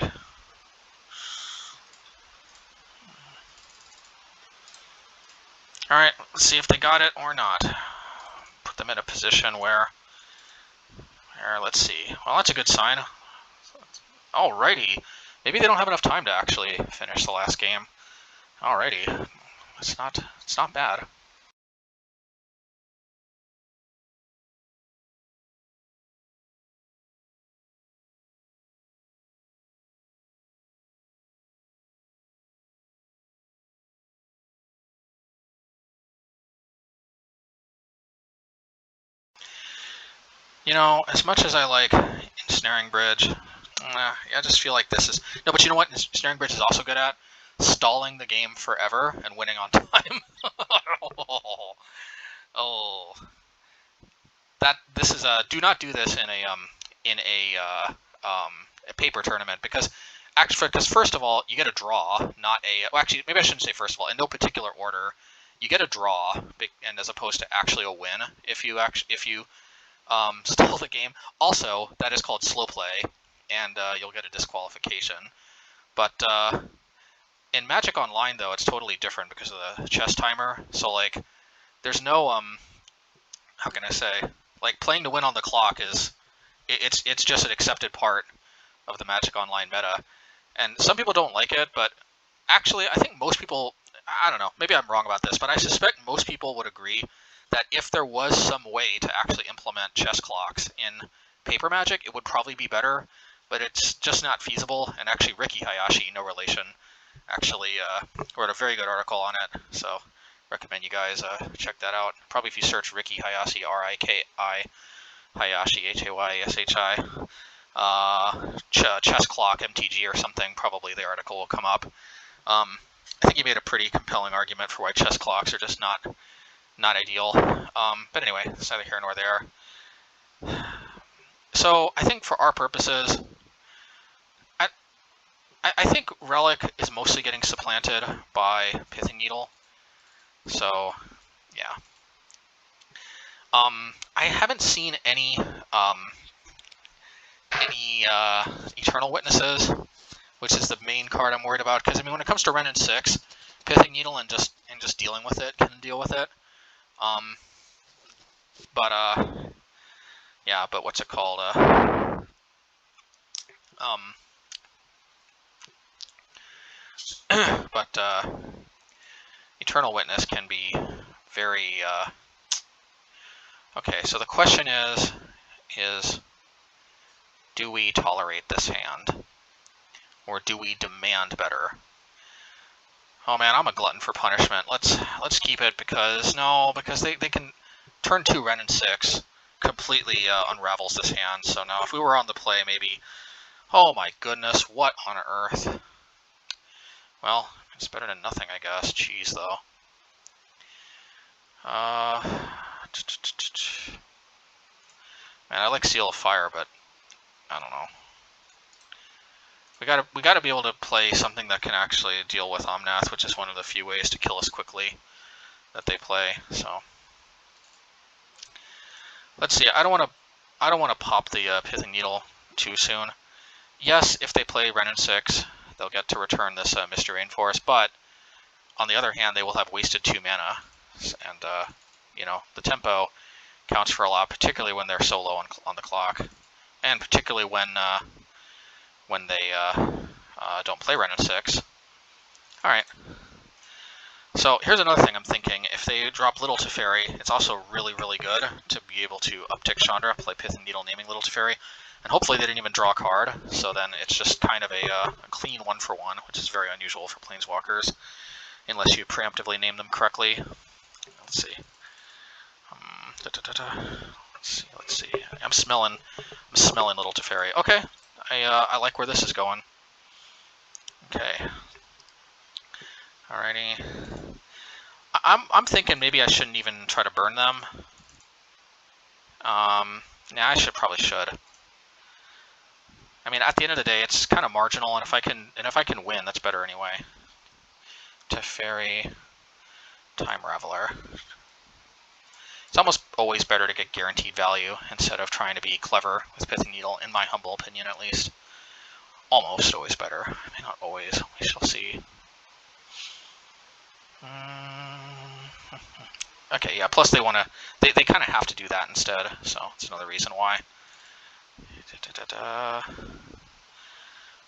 Alright, let's see if they got it or not. Put them in a position where... let's see. Well, that's a good sign. Alrighty. Maybe they don't have enough time to actually finish the last game. Alrighty. It's not bad. You know, as much as I like Ensnaring Bridge, I just feel like this is... No, but you know what Ensnaring Bridge is also good at? Stalling the game forever and winning on time. Oh. This is a... Do not do this in a paper tournament, because first of all, you get a draw, not a... Well, actually, maybe I shouldn't say first of all. In no particular order, you get a draw, and as opposed to actually a win if you stall the game. Also, that is called slow play, and you'll get a disqualification. But in Magic Online, though, it's totally different because of the chess timer. So, like, there's no how can I say? Like, playing to win on the clock is it's just an accepted part of the Magic Online meta. And some people don't like it, but actually, I think most people, I don't know, maybe I'm wrong about this, but I suspect most people would agree that if there was some way to actually implement chess clocks in paper Magic, it would probably be better, but it's just not feasible. And actually, Ricky Hayashi, no relation, actually wrote a very good article on it, so recommend you guys check that out. Probably if you search Ricky Hayashi, R-I-K-I, Hayashi, H-A-Y-S-H-I, chess clock, MTG or something, probably the article will come up. I think he made a pretty compelling argument for why chess clocks are just not ideal. But anyway, it's neither here nor there. So I think for our purposes, I think Relic is mostly getting supplanted by Pithing Needle. So, yeah. I haven't seen any Eternal Witnesses, which is the main card I'm worried about. Because I mean, when it comes to Wrenn and 6, Pithing Needle and just dealing with it can deal with it. Yeah, but what's it called? But Eternal Witness can be very... Okay, so the question is, do we tolerate this hand? Or do we demand better? Oh man, I'm a glutton for punishment. Let's keep it because they can turn 2 Wrenn and 6, completely unravels this hand. So now if we were on the play, maybe... Oh my goodness, what on earth? Well, it's better than nothing, I guess. Jeez, though. Man, I like Seal of Fire, but I don't know. We gotta be able to play something that can actually deal with Omnath, which is one of the few ways to kill us quickly that they play. So let's see. I don't want to pop the Pithing Needle too soon. Yes, if they play Wrenn and 6, they'll get to return this Misty Rainforest, but on the other hand, they will have wasted 2 mana, and you know, the tempo counts for a lot, particularly when they're so low on the clock, and particularly when they don't play Wrenn and 6. All right. So here's another thing I'm thinking. If they drop Little Teferi, it's also really, really good to be able to uptick Chandra, play Pithing Needle naming Little Teferi, and hopefully they didn't even draw a card, so then it's just kind of a clean 1-for-1, which is very unusual for Plainswalkers, unless you preemptively name them correctly. Let's see. Let's see. I'm smelling Little Teferi. Okay, I like where this is going. Okay. Alrighty. I'm thinking maybe I shouldn't even try to burn them. Yeah, I probably should. I mean, at the end of the day, it's kind of marginal, and if I can win, that's better anyway. Teferi, Time Raveler. It's almost always better to get guaranteed value instead of trying to be clever with Pithing Needle, in my humble opinion, at least. Almost always better. I mean, not always. We shall see. Okay, yeah, plus they want to... They kind of have to do that instead, so it's another reason why.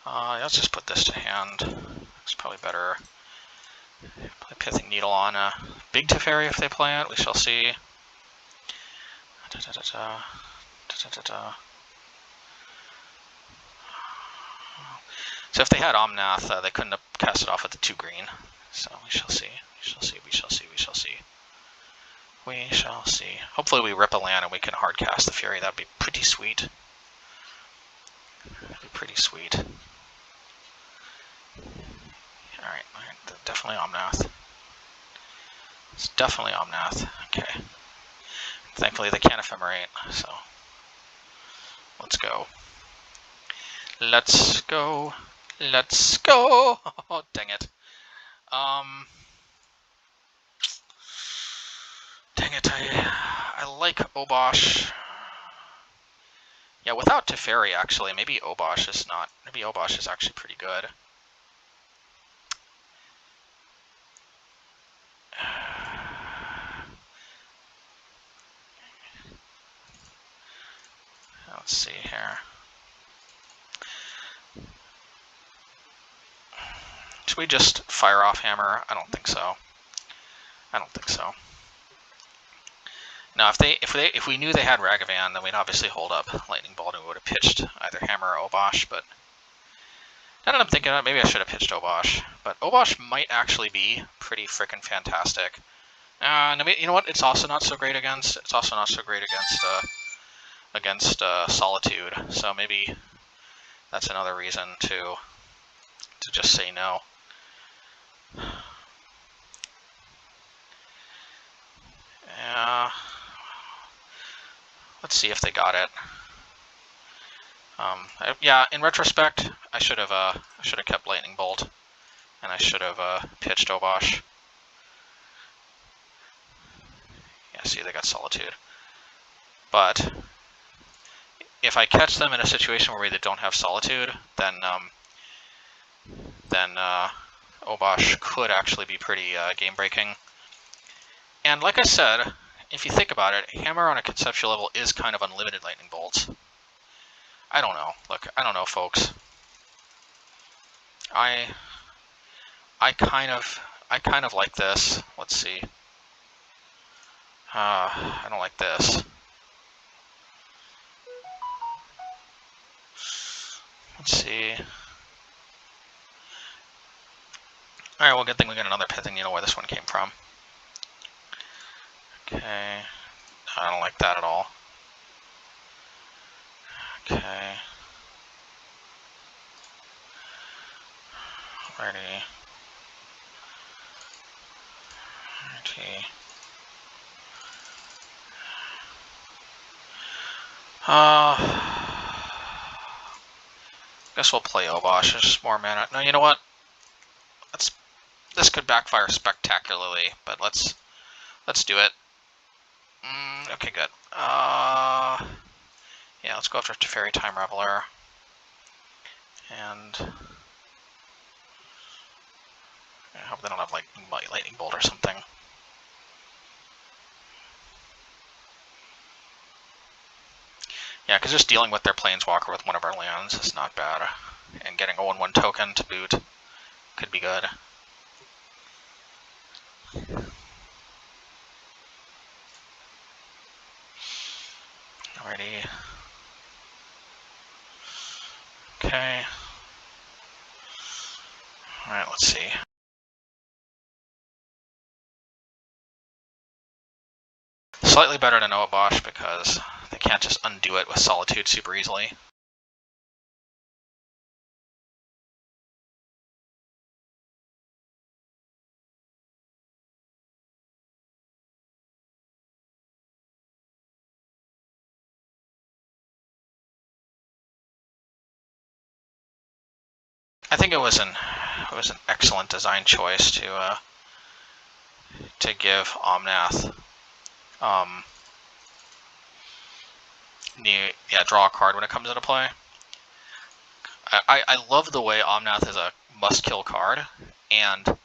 Let's just put this to hand. It's probably better. Play Pithing Needle on a big Teferi if they play it. We shall see. So if they had Omnath, they couldn't have cast it off with the 2 green. So we shall see. We shall see. We shall see. We shall see. We shall see. Hopefully we rip a land and we can hard cast the Fury. That'd be pretty sweet. That'd be pretty sweet. Alright, definitely Omnath. It's definitely Omnath. Okay. Thankfully they can't ephemerate, so let's go. Let's go. Let's go! Oh, dang it. Dang it, I like Obosh. Yeah, without Teferi, actually, maybe Obosh is not... Maybe Obosh is actually pretty good. Let's see here. Should we just fire off Hammer? I don't think so. I don't think so. Now, if we knew they had Ragavan, then we'd obviously hold up Lightning Bolt and we would have pitched either Hammer or Obosh, but now that I'm thinking about it, maybe I should have pitched Obosh. But Obosh might actually be pretty frickin' fantastic. And you know what? It's also not so great against. It's also not so great against Solitude. So maybe that's another reason to just say no. Yeah. Let's see if they got it. Yeah, in retrospect, I should have kept Lightning Bolt, and I should have pitched Obosh. Yeah, see, they got Solitude. But if I catch them in a situation where they don't have Solitude, then Obosh could actually be pretty game-breaking. And like I said, if you think about it, Hammer on a conceptual level is kind of unlimited Lightning Bolts. I don't know. Look, I don't know, folks. I kind of like this. Let's see. I don't like this. Let's see. Alright, well, good thing we got another Pithing Needle where this one came from. Okay. I don't like that at all. Okay. Alrighty. Alrighty. Guess we'll play Obosh. There's just more mana. No, you know what? This could backfire spectacularly, but let's do it. Okay, good. Yeah, let's go after Teferi Time Reveler. And I hope they don't have like Lightning Bolt or something. Yeah, because just dealing with their Plainswalker with one of our lands is not bad. And getting a 1/1 token to boot could be good. Alrighty. Okay. Alright, let's see. Slightly better to know Obosh because they can't just undo it with Solitude super easily. I think it was an excellent design choice to give Omnath draw a card when it comes into play. I love the way Omnath is a must-kill card, and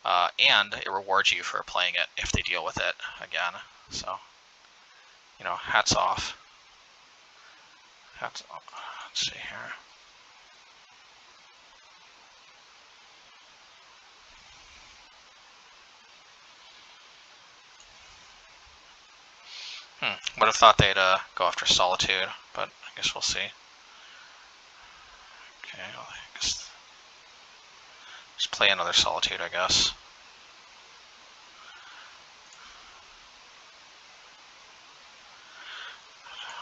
it rewards you for playing it if they deal with it again. So, you know, hats off. Let's see here. Would have thought they'd go after Solitude, but I guess we'll see. Okay, well, I guess just play another Solitude, I guess.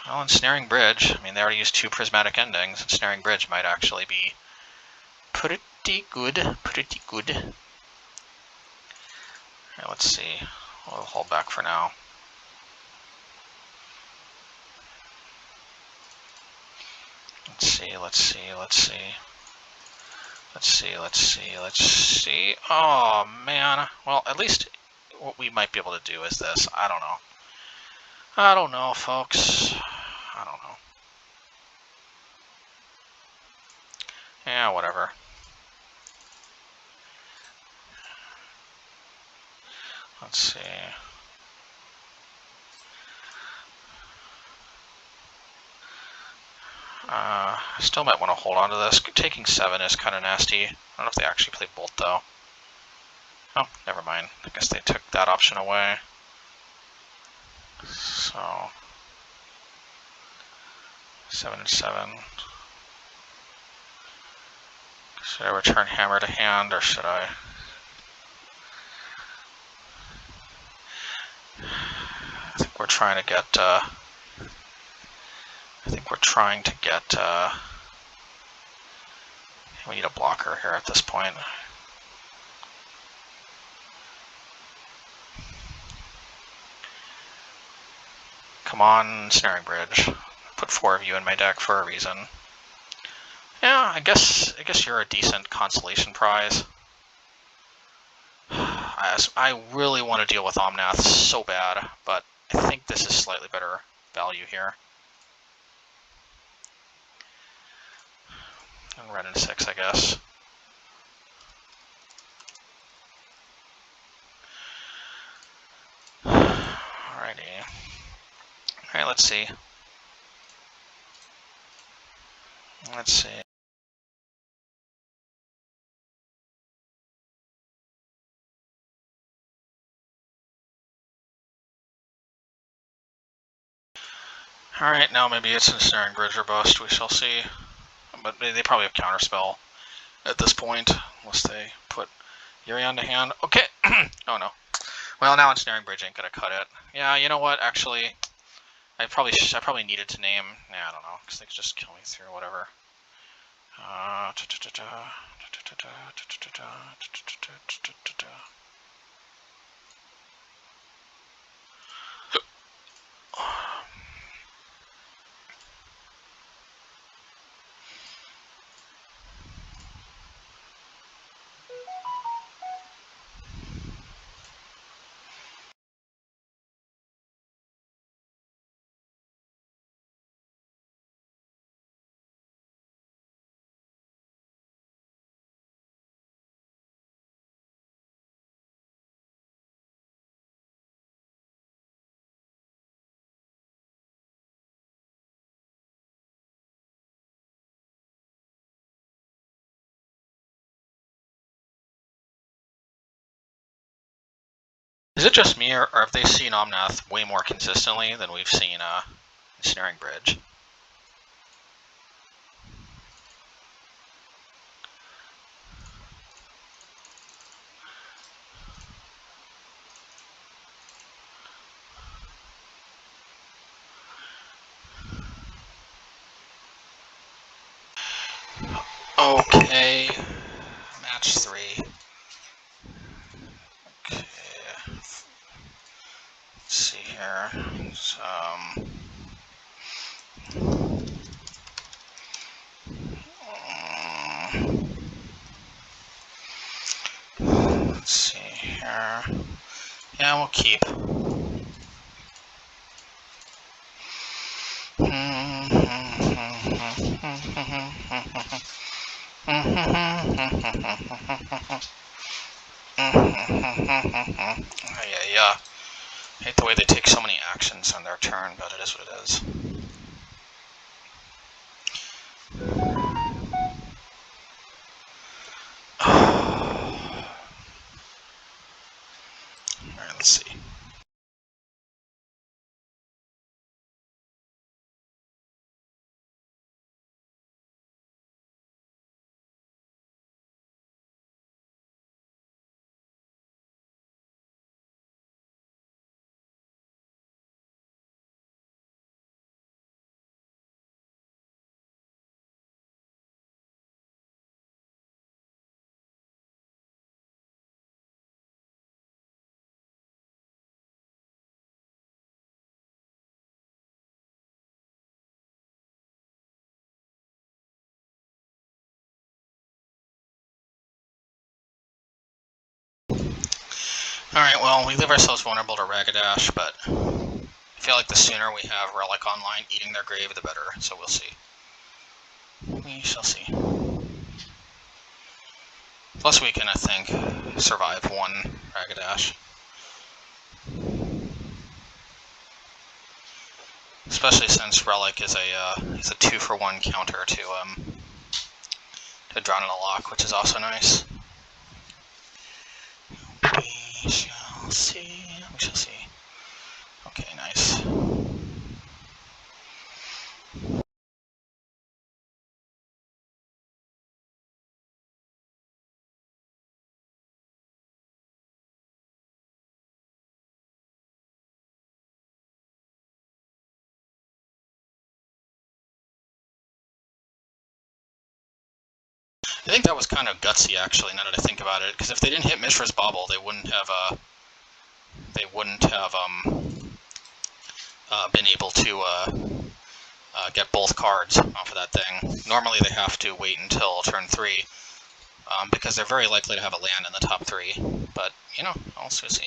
Well, Ensnaring Bridge, I mean, they already used 2 Prismatic Endings. Ensnaring Bridge might actually be pretty good, pretty good. Alright, let's see. We'll hold back for now. Let's see, let's see, let's see. Let's see, let's see, let's see. Oh, man. Well, at least what we might be able to do is this. I don't know. I don't know, folks. I don't know. Yeah, whatever. Let's see. I still might want to hold on to this. Taking 7 is kind of nasty. I don't know if they actually play Bolt, though. Oh, never mind. I guess they took that option away. So 7 and 7. Should I return Hammer to hand, or should I? I think we're trying to get. We need a blocker here at this point. Come on, Snaring Bridge. Put 4 of you in my deck for a reason. Yeah, I guess you're a decent consolation prize. I really want to deal with Omnath so bad, but I think this is slightly better value here. And red and 6, I guess. Alrighty. Alright, let's see. Let's see. Alright, now maybe it's a Snaring Bridge or bust, we shall see. But they probably have Counterspell at this point, unless they put Yuri onto hand. Okay! Oh no. Well, now Ensnaring Bridge ain't gonna cut it. Yeah, you know what, actually, I probably needed to name. Nah, I don't know, because they could just kill me through whatever. Is it just me, or have they seen Omnath way more consistently than we've seen Ensnaring Bridge? Okay, match 3. Okay, let's see here. Let's see here. Yeah, we'll keep. Yeah. I hate the way they take so many actions on their turn, but it is what it is. Alright, let's see. Alright, well, we leave ourselves vulnerable to Ragadosh, but I feel like the sooner we have Relic online eating their grave, the better, so we'll see. We shall see. Plus we can, I think, survive one Ragadosh. Especially since Relic is a 2-for-1 counter to Drown in a Lock, which is also nice. We shall see. We shall see. Okay, nice. I think that was kind of gutsy, actually, now that I think about it, because if they didn't hit Mishra's Bauble, they wouldn't have been able to get both cards off of that thing. Normally they have to wait until turn 3, because they're very likely to have a land in the top 3, but, you know, I'll see.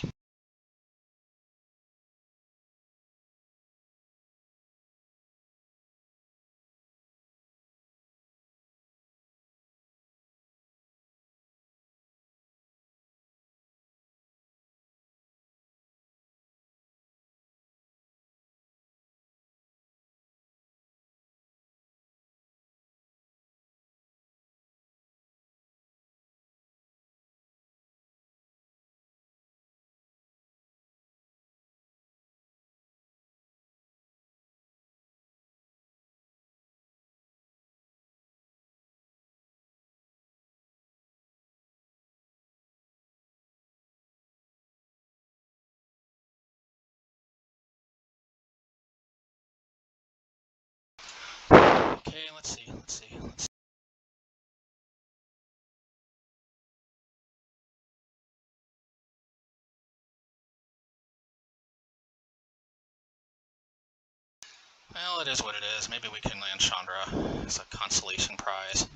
Well, it is what it is. Maybe we can land Chandra as a consolation prize.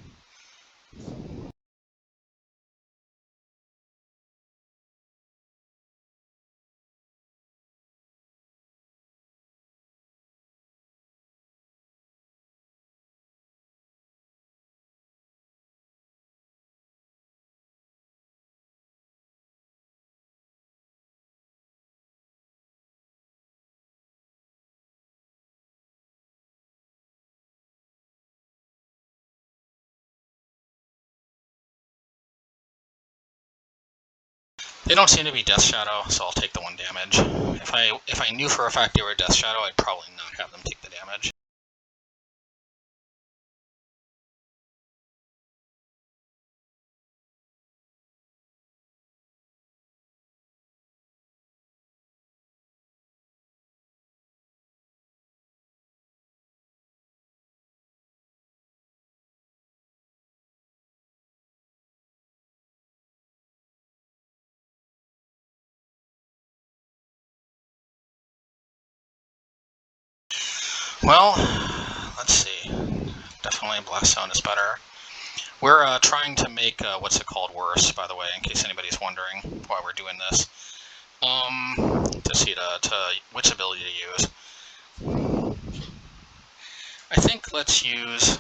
They don't seem to be Death Shadow, so I'll take the 1 damage. If I knew for a fact they were Death Shadow, I'd probably not have them take the damage. Well, let's see. Definitely Blast Zone is better. We're trying to make, what's it called, worse, by the way, in case anybody's wondering why we're doing this. To see which ability to use. I think let's use...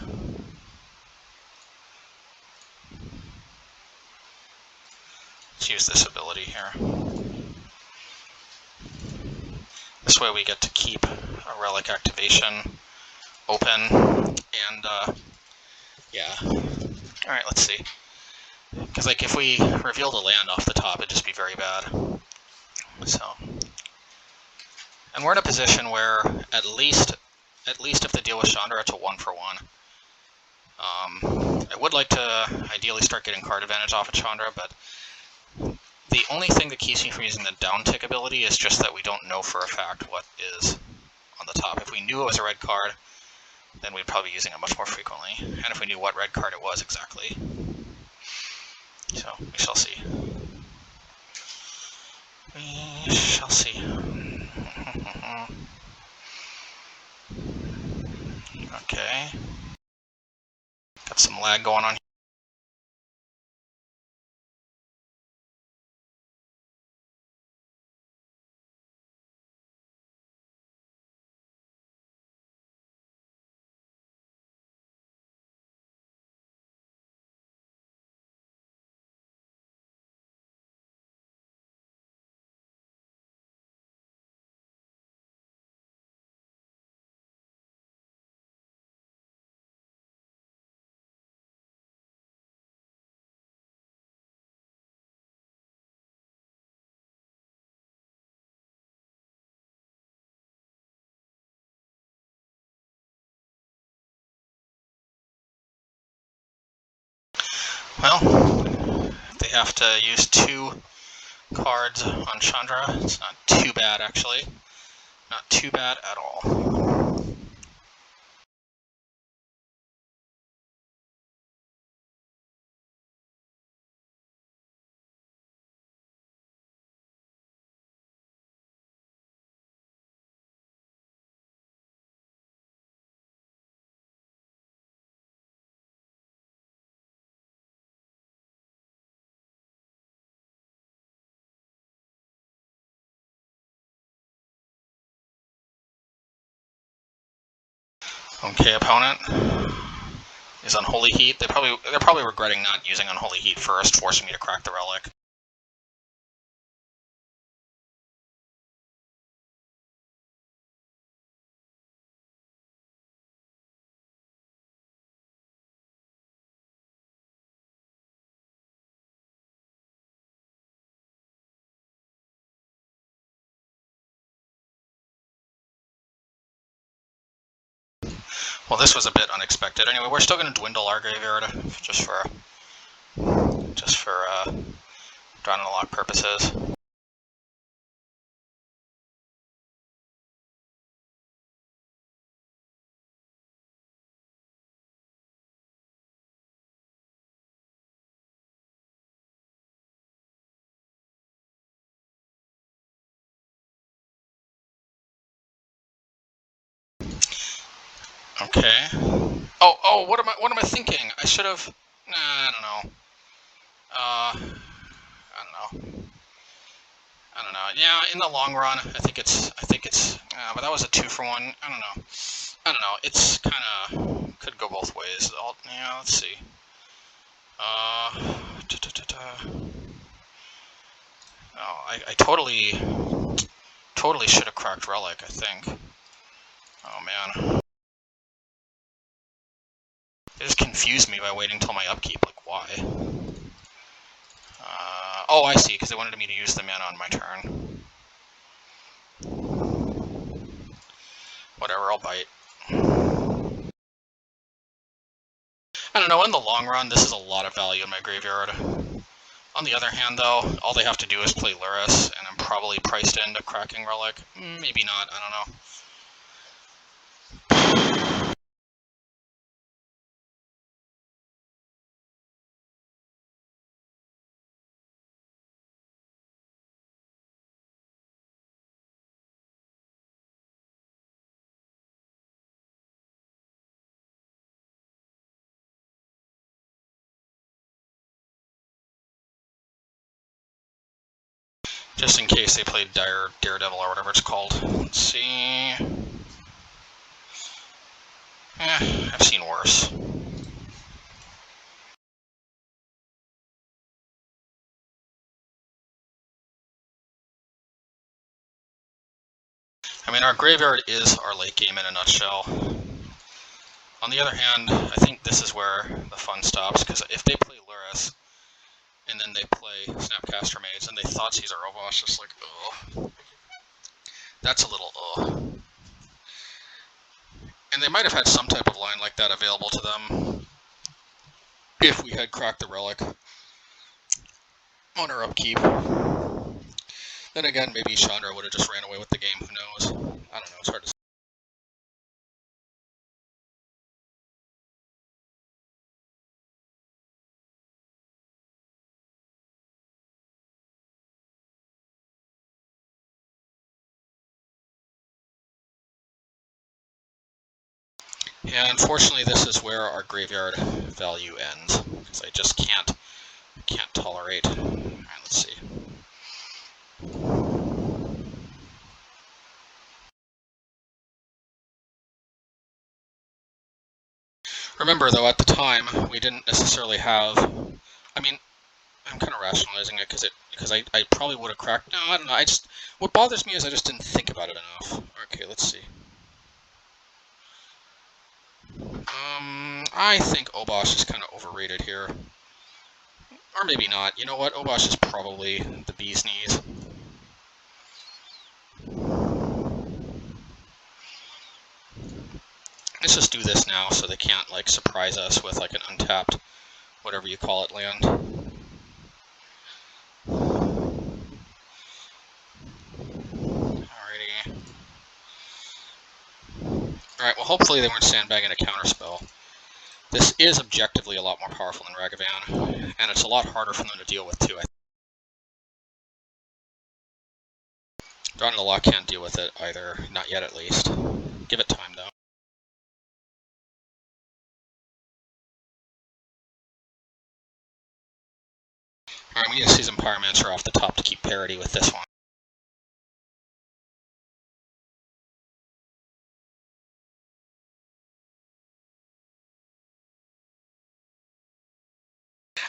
Let's use this ability here. This way we get to keep a relic activation open, and yeah. Alright, let's see. Because, like, if we reveal the land off the top, it'd just be very bad. So. And we're in a position where, at least if they deal with Chandra, it's a 1-for-1. I would like to ideally start getting card advantage off of Chandra, but the only thing that keeps me from using the down tick ability is just that we don't know for a fact what is on the top. If we knew it was a red card, then we'd probably be using it much more frequently. And if we knew what red card it was exactly. So, we shall see. We shall see. Okay. Got some lag going on. Well, they have to use 2 cards on Chandra. It's not too bad, actually. Not too bad at all. Okay, opponent is Unholy Heat. They're probably regretting not using Unholy Heat first, forcing me to crack the relic. Well, this was a bit unexpected. Anyway, we're still going to dwindle our graveyard just for drawing and lock purposes. Okay. Oh, what am I thinking? I should have. Nah, I don't know. I don't know. I don't know. Yeah, in the long run, I think it's. But that was a 2-for-1. I don't know. It's kind of could go both ways. Yeah, let's see. Oh, I totally should have cracked Relic, I think. Oh man. It just confused me by waiting till my upkeep. Like, why? Oh, I see, because they wanted me to use the mana on my turn. Whatever, I'll bite. I don't know, in the long run, this is a lot of value in my graveyard. On the other hand, though, all they have to do is play Luris, and I'm probably priced into cracking Relic. Maybe not, I don't know. Just in case they played Daredevil or whatever it's called. Let's see. I've seen worse. I mean, our graveyard is our late game in a nutshell. On the other hand, I think this is where the fun stops, because if they play Luris, and then they play Snapcaster Mage, and they Thoughtseize or Obosh, just like, ugh. That's a little ugh. And they might have had some type of line like that available to them if we had cracked the Relic on our upkeep. Then again, maybe Chandra would have just ran away with the game, who knows? I don't know, it's hard to say. Yeah, unfortunately this is where our graveyard value ends, because I just can't tolerate. Alright, let's see. Remember, though, at the time, we didn't necessarily have... I mean, I'm kind of rationalizing it because I probably would have cracked... No, I don't know. What bothers me is I just didn't think about it enough. Okay, let's see. I think Obosh is kind of overrated here. Or maybe not. You know what? Obosh is probably the bee's knees. Let's just do this now so they can't, like, surprise us with, like, an untapped, whatever you call it, land. Alrighty. Alright, well, hopefully they weren't sandbagging a counterspell. This is objectively a lot more powerful than Ragavan, and it's a lot harder for them to deal with, too. Dawn of the Law can't deal with it either, not yet at least. Give it time, though. Alright, we need to see some Pyromancer off the top to keep parity with this one.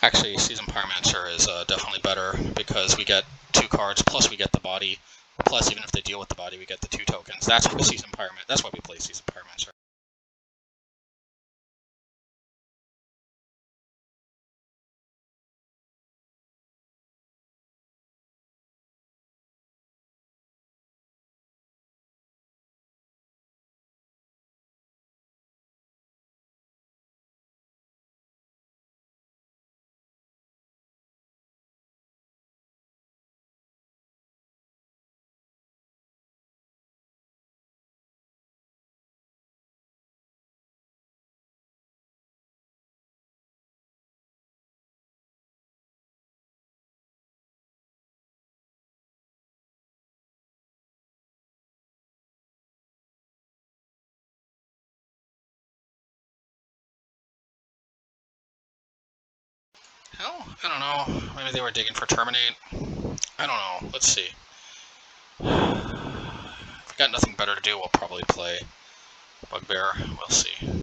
Actually, Season Pyromancer is definitely better because we get 2 cards, plus we get the body, plus even if they deal with the body, we get the 2 tokens. That's why we play Season Pyromancer. Hell, I don't know. Maybe they were digging for Terminate. I don't know. Let's see. If we got nothing better to do, we'll probably play Bugbear. We'll see.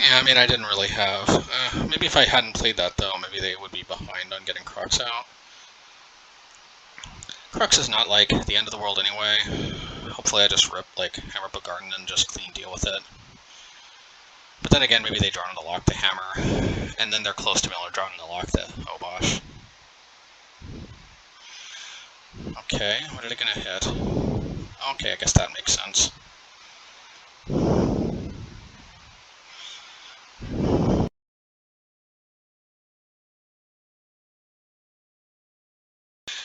Yeah, I mean, I didn't really have... maybe if I hadn't played that, though, maybe they would be behind on getting Crux out. Crux is not, like, the end of the world anyway. Hopefully I just rip, like, Hammer Bogardan and just clean deal with it. But then again, maybe they draw in the lock the Hammer, and then they're close to being able to draw in the lock the Obosh. Okay, what are they gonna hit? Okay, I guess that makes sense.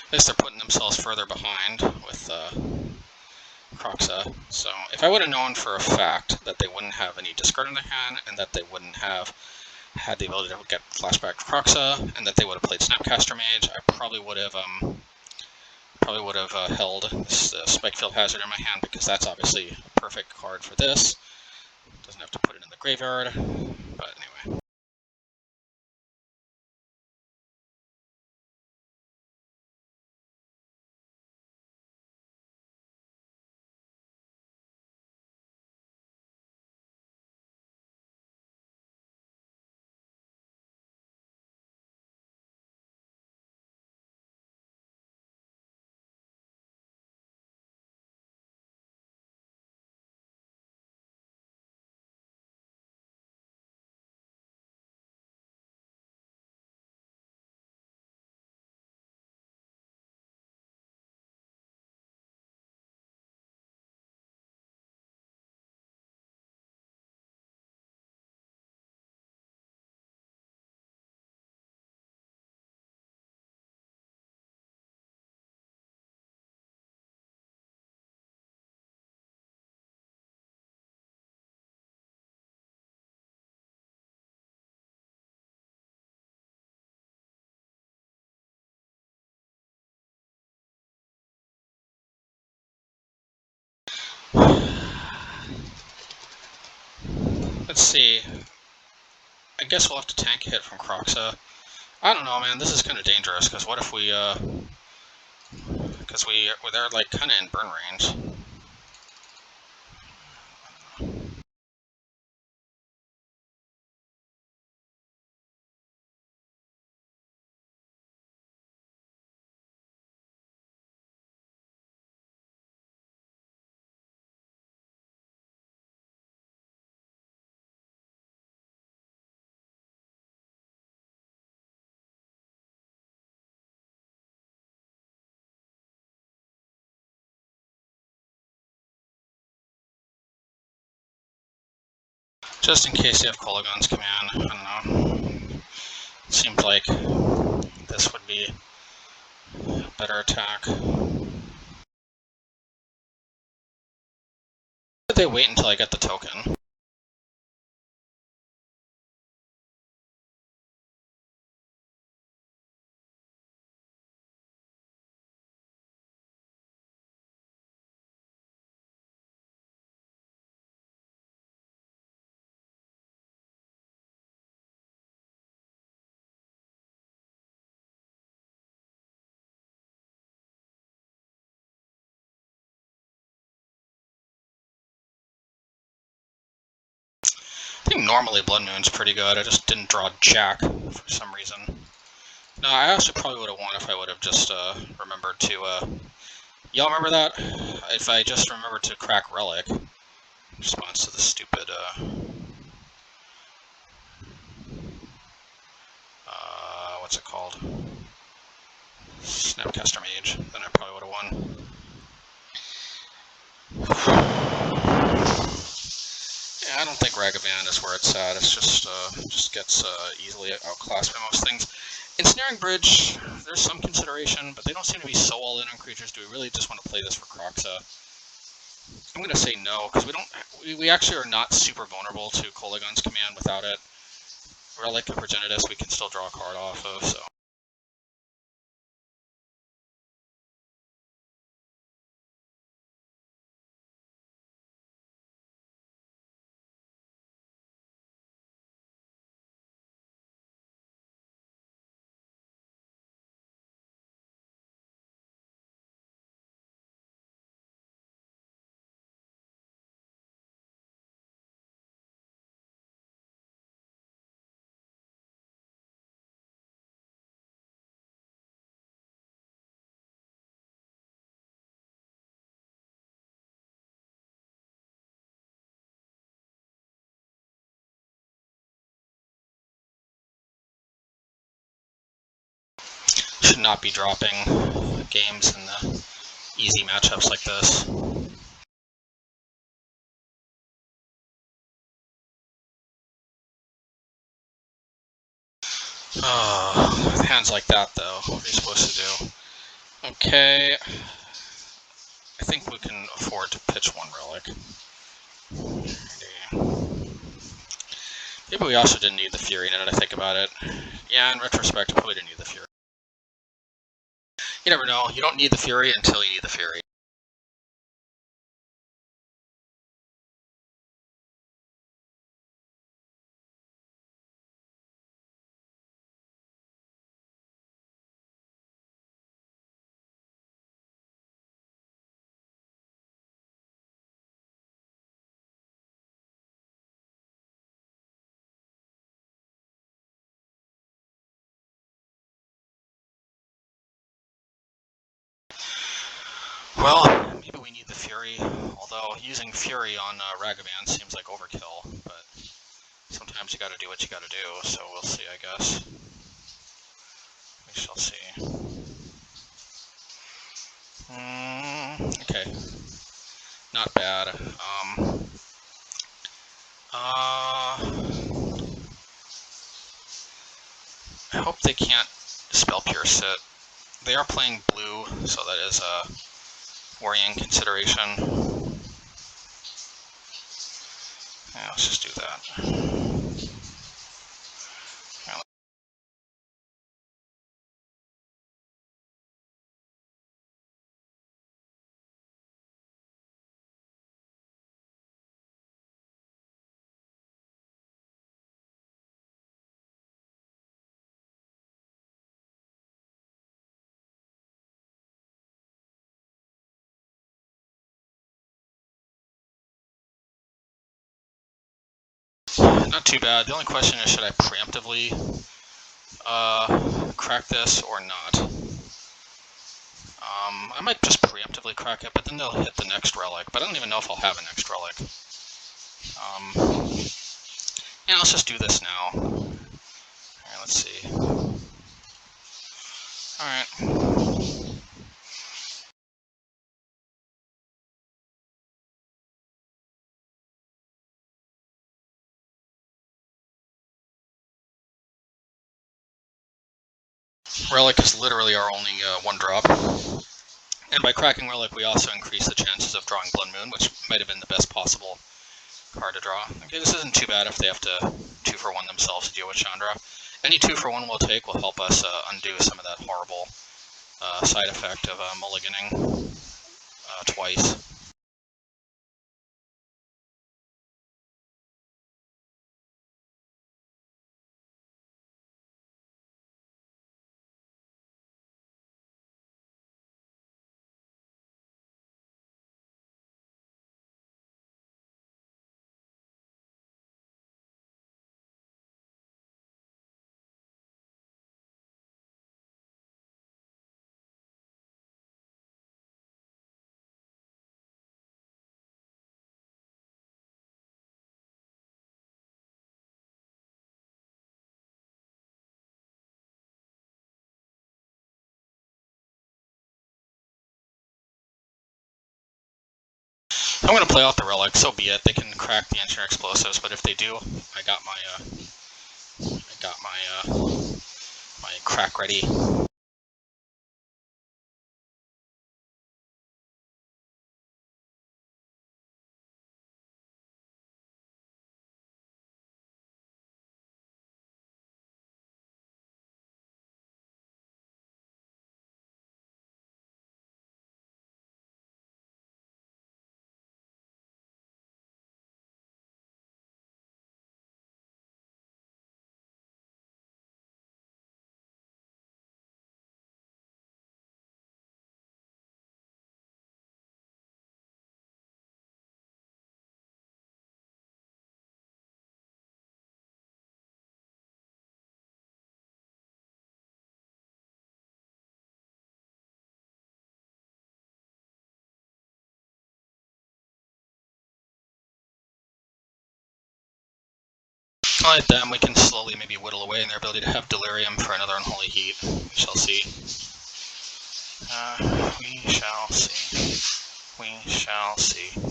At least they're putting themselves further behind with Croxa. So if I would have known for a fact that they wouldn't have any discard in their hand, and that they wouldn't have had the ability to get flashback Croxa, and that they would have played Snapcaster Mage, I probably would have held this Spikefield Hazard in my hand, because that's obviously a perfect card for this. Doesn't have to put it in the graveyard, but anyway. Let's see. I guess we'll have to tank a hit from Croxa. I don't know, man. This is kind of dangerous, because what if we, because they're, like, kind of in burn range. Just in case they have Kolaghan's command, I don't know. It seemed like this would be a better attack. Did they wait until I get the token? I think normally Blood Moon's pretty good, I just didn't draw Jack for some reason. No, I actually probably would have won if I would have just remembered to, y'all remember that? If I just remembered to crack Relic, in response to the stupid, what's it called? Snapcaster Mage, then I probably would have won. don't think Ragavan is where it's at. It's just gets easily outclassed by most things. Ensnaring Bridge, there's some consideration, but they don't seem to be so all in on creatures. Do we really just want to play this for Kroxa? I'm going to say no, because we actually are not super vulnerable to Kolaghan's command without it. Relic of Progenitus, we can still draw a card off of, so. Should not be dropping games in the easy matchups like this. With hands like that, though, what are you supposed to do? Okay, I think we can afford to pitch one relic. Maybe we also didn't need the Fury now that I think about it. Yeah, in retrospect, I probably didn't need the Fury. You never know. You don't need the Fury until you need the Fury. Well, maybe we need the Fury, although using Fury on Ragavan seems like overkill, but sometimes you gotta do what you gotta do, so we'll see, I guess. We shall see. Okay. Not bad. I hope they can't Spellpierce it. They are playing blue, so that is a worrying consideration. Yeah, let's just do that. Yeah. Not too bad. The only question is, should I preemptively crack this or not? I might just preemptively crack it, but then they'll hit the next relic. But I don't even know if I'll have a next relic. Yeah, let's just do this now. Alright, let's see. Alright. Relic is literally our only one drop. And by cracking Relic, we also increase the chances of drawing Blood Moon, which might have been the best possible card to draw. Okay, this isn't too bad if they have to 2-for-1 themselves to deal with Chandra. Any 2-for-1 we'll take will help us undo some of that horrible side effect of mulliganing twice. I'm gonna play out the relic, so be it. They can crack the engineer explosives, but if they do, I got my my crack ready. Let them, we can slowly maybe whittle away in their ability to have delirium for another unholy heat. We shall see. We shall see. We shall see.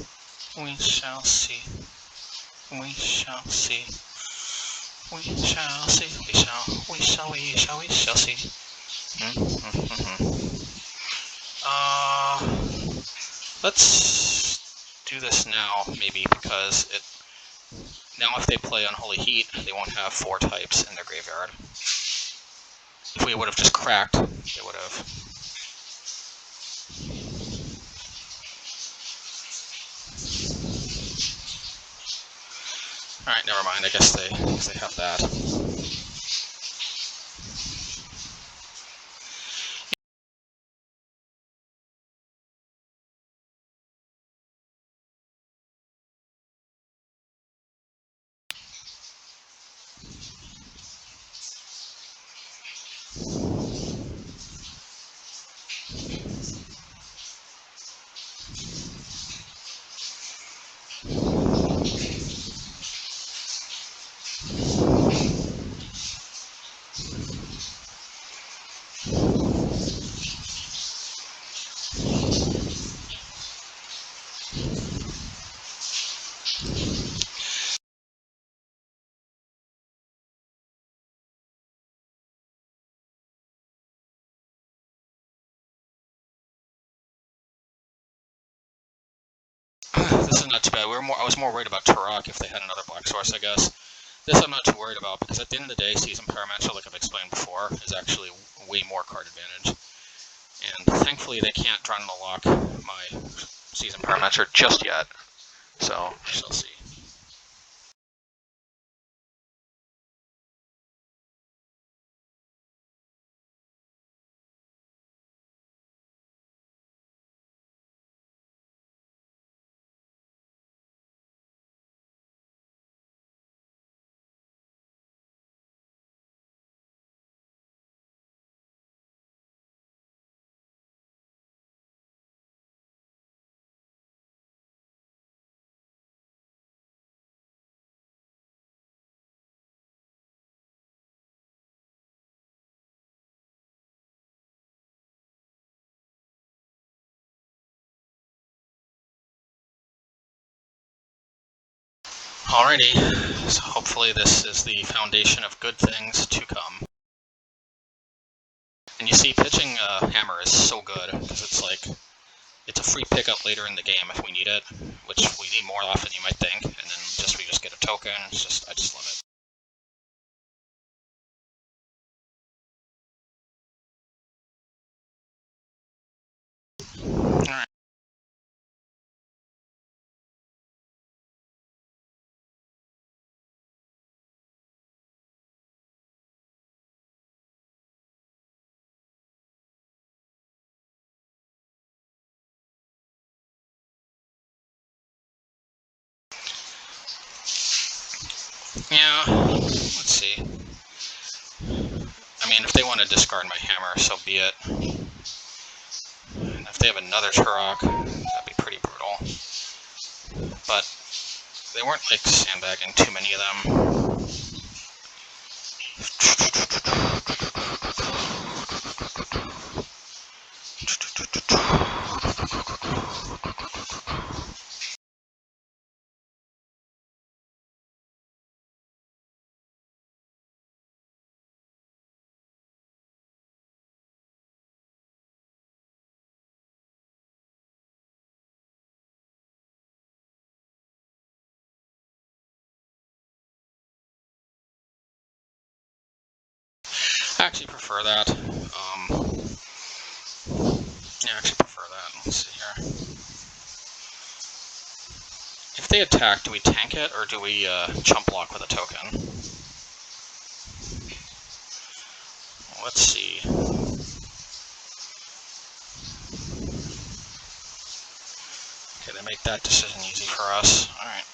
We shall see. We shall see. We shall see. We shall see. Let's do this now, maybe, because now if they play Unholy Heat, they won't have 4 types in their graveyard. If we would have just cracked, they would have. Alright, never mind, I guess they have that. This is not too bad. I was more worried about Turok if they had another black source, I guess. This I'm not too worried about, because at the end of the day, Season Pyromancer, like I've explained before, is actually way more card advantage. And thankfully they can't draw and lock my Season Pyromancer just yet. So, we shall see. Alrighty, so hopefully this is the foundation of good things to come. And you see, pitching Hammer is so good, because it's like, it's a free pickup later in the game if we need it, which we need more often than you might think, and then we just get a token. It's just, I just love it. Alright. Yeah, let's see. I mean, if they want to discard my Hammer, so be it. And if they have another Turok, that'd be pretty brutal. But they weren't, like, sandbagging too many of them. I actually prefer that. Yeah, I actually prefer that. Let's see here. If they attack, do we tank it, or do we chump block with a token? Let's see. Okay, they make that decision easy for us. Alright,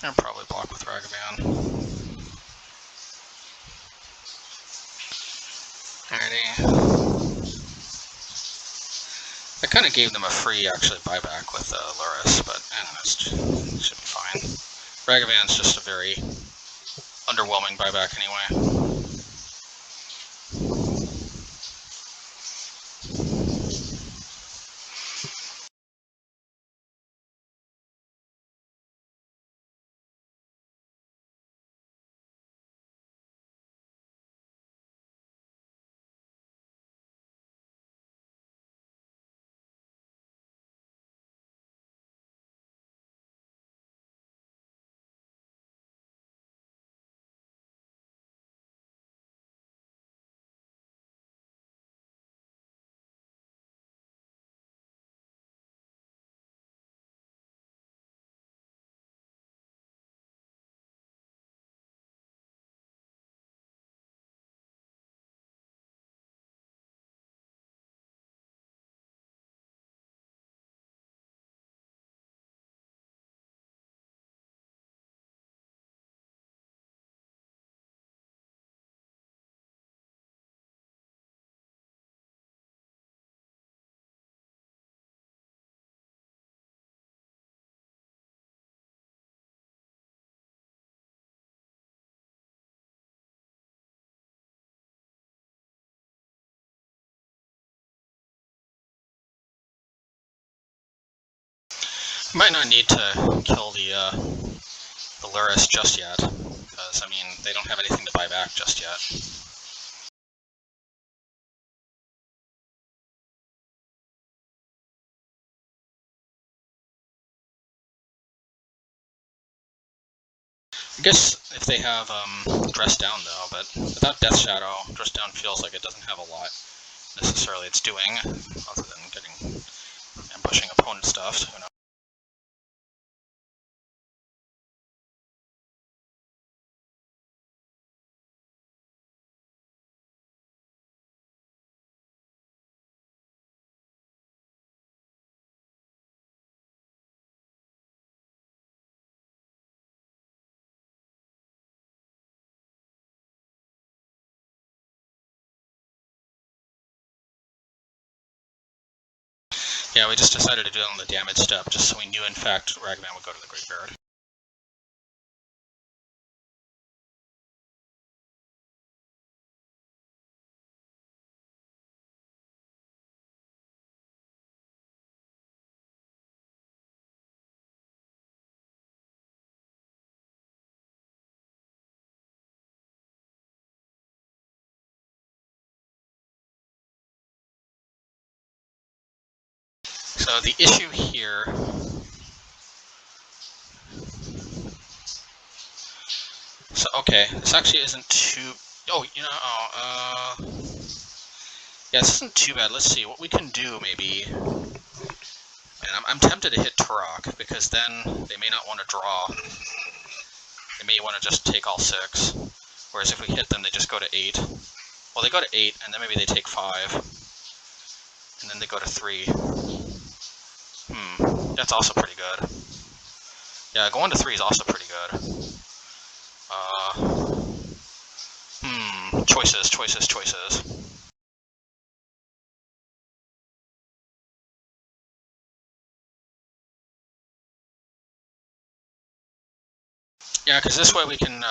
I'll probably block with Ragavan. Alrighty. I kind of gave them a free, actually, buyback with Luris, but that should be fine. Ragavan's just a very underwhelming buyback anyway. Might not need to kill the Luris just yet, because, I mean, they don't have anything to buy back just yet. I guess if they have Dress Down, though, but without Death Shadow, Dress Down feels like it doesn't have a lot necessarily it's doing, other than ambushing opponent stuff, who knows. Yeah, we just decided to do it on the damage step, just so we knew, in fact, Ragavan would go to the graveyard. So the issue here... So, okay, this actually isn't too... Oh, you know, yeah, this isn't too bad. Let's see, what we can do, maybe... And I'm tempted to hit Turok, because then they may not want to draw. They may want to just take all 6. Whereas if we hit them, they just go to 8. Well, they go to 8, and then maybe they take 5. And then they go to 3. That's also pretty good. Yeah, going to 3 is also pretty good. Choices, choices, choices. Yeah, because this way we can,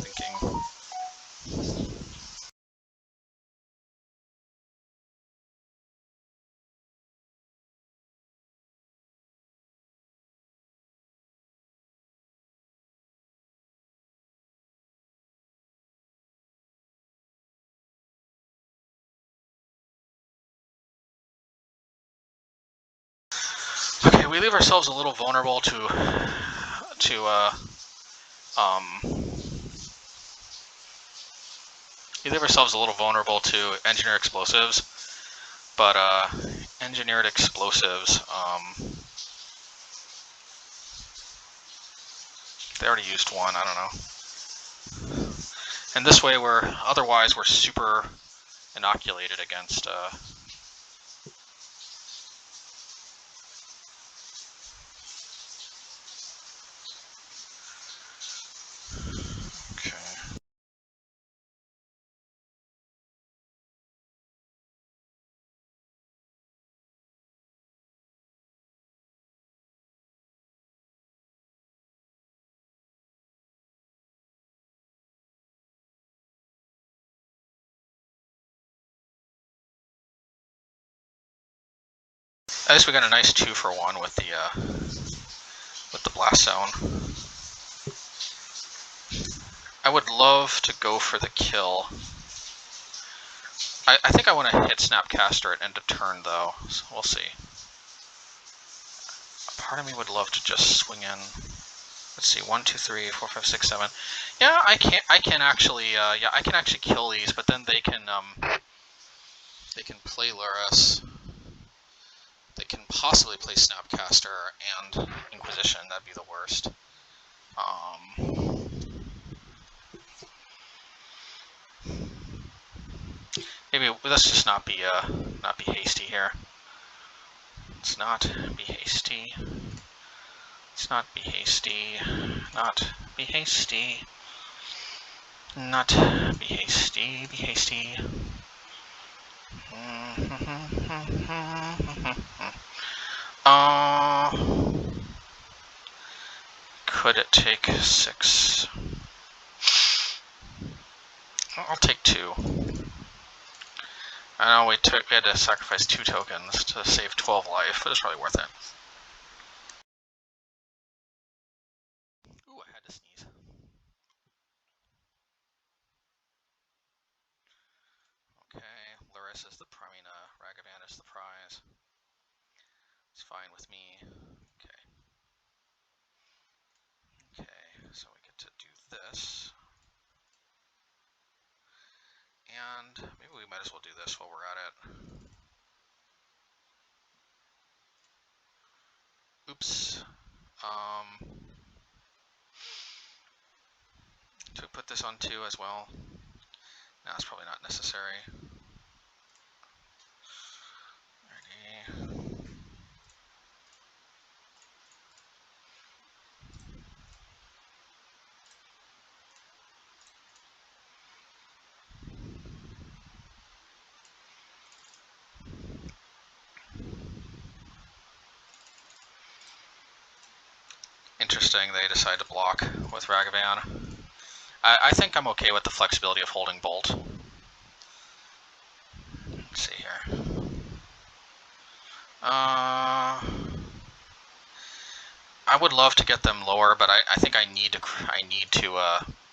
thinking. Okay, we leave ourselves a little vulnerable to engineered explosives, but engineered explosives, they already used one, I don't know. And this way otherwise we're super inoculated against okay. At least we got a nice 2-for-1 with the blast zone. I would love to go for the kill. I think I want to hit Snapcaster at end of turn though, so we'll see. Part of me would love to just swing in. Let's see, 1, 2, 3, 4, 5, 6, 7. Yeah, I can actually kill these, but then they can play Luris. They can possibly play Snapcaster and Inquisition. That'd be the worst. Maybe let's just not be hasty here. Let's not be hasty. Let's not be hasty. Not be hasty. Not be hasty. Be hasty. Could it take 6? I'll take 2. I know we had to sacrifice 2 tokens to save 12 life, but it's probably worth it. Ooh, I had to sneeze. Okay, Luris is the Ragavan is the prize. It's fine with me. Okay. Okay, so we get to do this. And maybe we might as well do this while we're at it. Oops. To put this on 2 as well. No, it's probably not necessary. Ready. Interesting, they decide to block with Ragavan. I think I'm okay with the flexibility of holding Bolt. Let's see here. I would love to get them lower, but I think I need to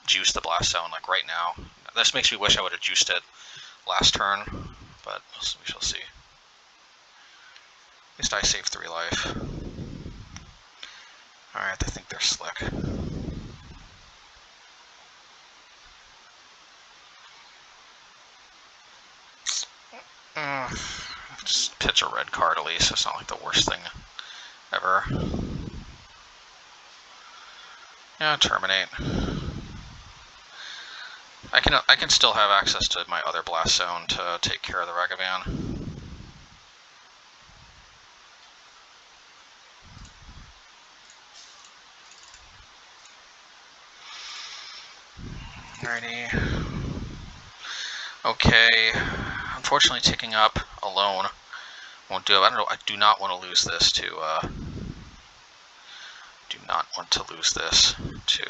juice the blast zone like right now. This makes me wish I would have juiced it last turn, but we shall see. At least I saved 3 life. Alright, I think they're slick. Just pitch a red card at least. It's not like the worst thing ever. Yeah, terminate. I can still have access to my other blast zone to take care of the Ragavan. Alrighty. Okay. Unfortunately, ticking up alone won't do it. I don't know. I do not want to lose this to. Do not want to lose this to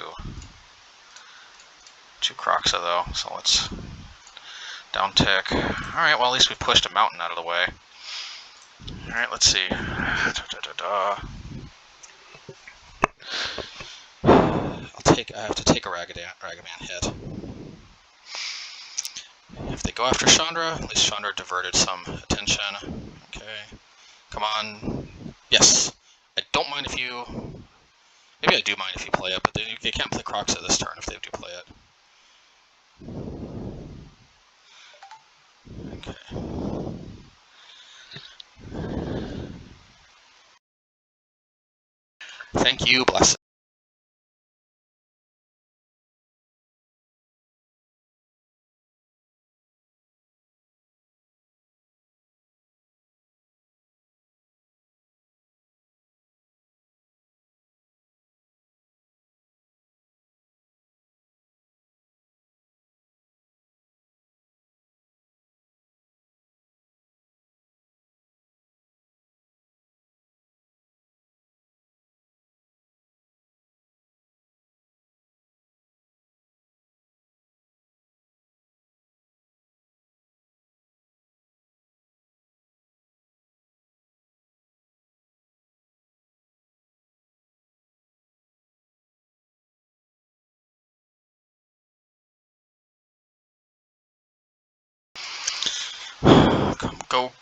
Croxa though. So let's down tick. All right. Well, at least we pushed a mountain out of the way. All right. Let's see. I have to take a Ragavan hit. If they go after Chandra, at least Chandra diverted some attention. Okay. Come on. Yes. don't mind if you... Maybe I do mind if you play it, but they can't play Croxa this turn if they do play it. Okay. Thank you, bless.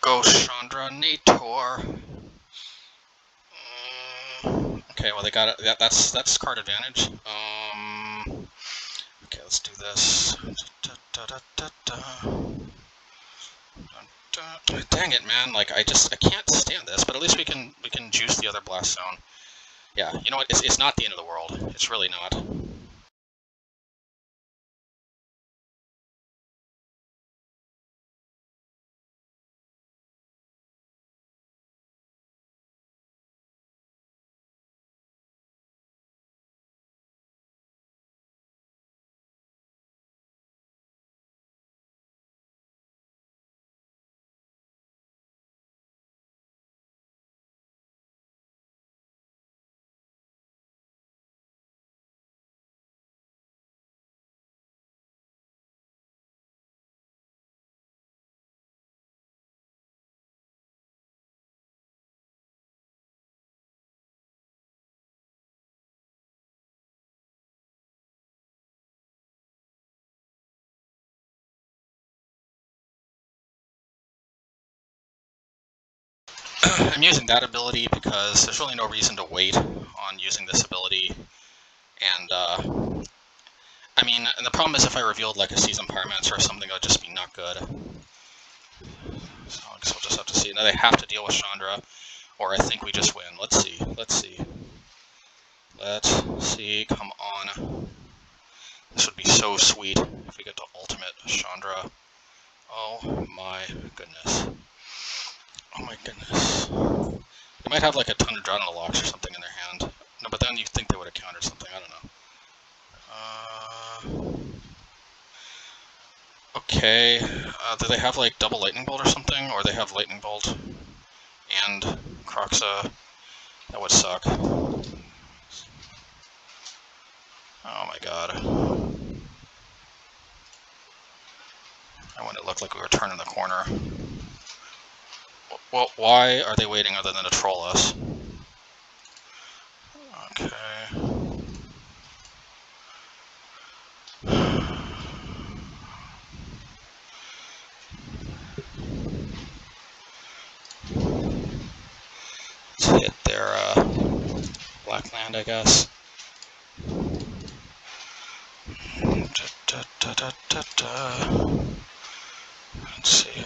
Go, Chandra, Nator. Okay, well they got it. That's card advantage. Okay, let's do this. Dang it, man! Like I can't stand this. But at least we can juice the other blast zone. Yeah, you know what? It's not the end of the world. It's really not. I'm using that ability because there's really no reason to wait on using this ability, and I mean, and the problem is if I revealed like a Seasoned Pyromancer or something, it would just be not good. So I guess we'll just have to see. Now they have to deal with Chandra, or I think we just win. Let's see. Let's see. Let's see. Come on. This would be so sweet if we get to ultimate Chandra. Oh my goodness. Oh my goodness. They might have like a ton of Adrenaline locks or something in their hand. No, but then you think they would have countered something. I don't know. Okay. Do they have like double Lightning Bolt or something? Or they have Lightning Bolt and Croxa? That would suck. Oh my god. I want it to look like we were turning the corner. Well, why are they waiting other than to troll us? Okay. Let's hit their black land, I guess. Let's see here.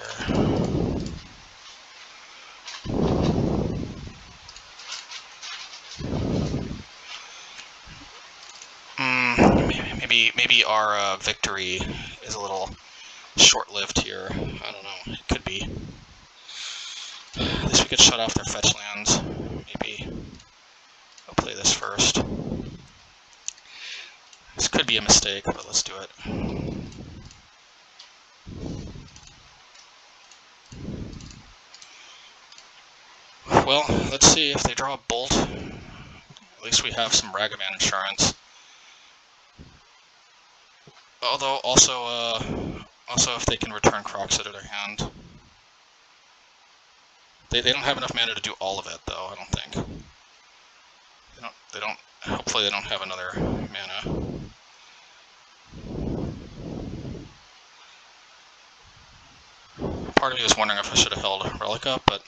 Maybe our victory is a little short-lived here. I don't know. It could be. At least we could shut off their fetch lands. Maybe. I'll play this first. This could be a mistake, but let's do it. Well, let's see if they draw a bolt. At least we have some Ragavan insurance. Although, also if they can return Croxa to their hand. They don't have enough mana to do all of it, though, I don't think. They don't, hopefully they don't have another mana. Part of me was wondering if I should have held Relic up, but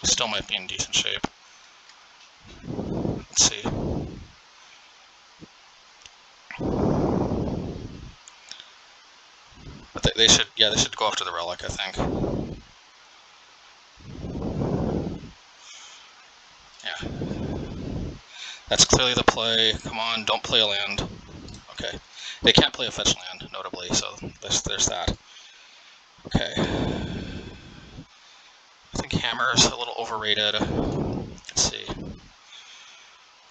still might be in decent shape. They should go after the relic, I think. Yeah. That's clearly the play. Come on, don't play a land. Okay. They can't play a fetch land, notably, so there's that. Okay. I think Hammer's a little overrated. Let's see.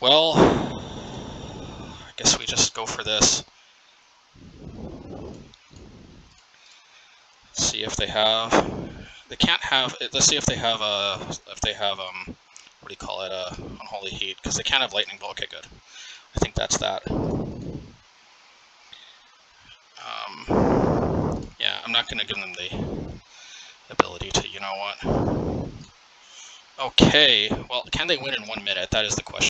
Well, I guess we just go for this. See if they have. They can't have. Let's see if they have what do you call it? Unholy Heat, because they can't have Lightning Bolt. Okay, good. I think that's that. Yeah, I'm not gonna give them the ability to. You know what? Okay. Well, can they win in 1 minute? That is the question.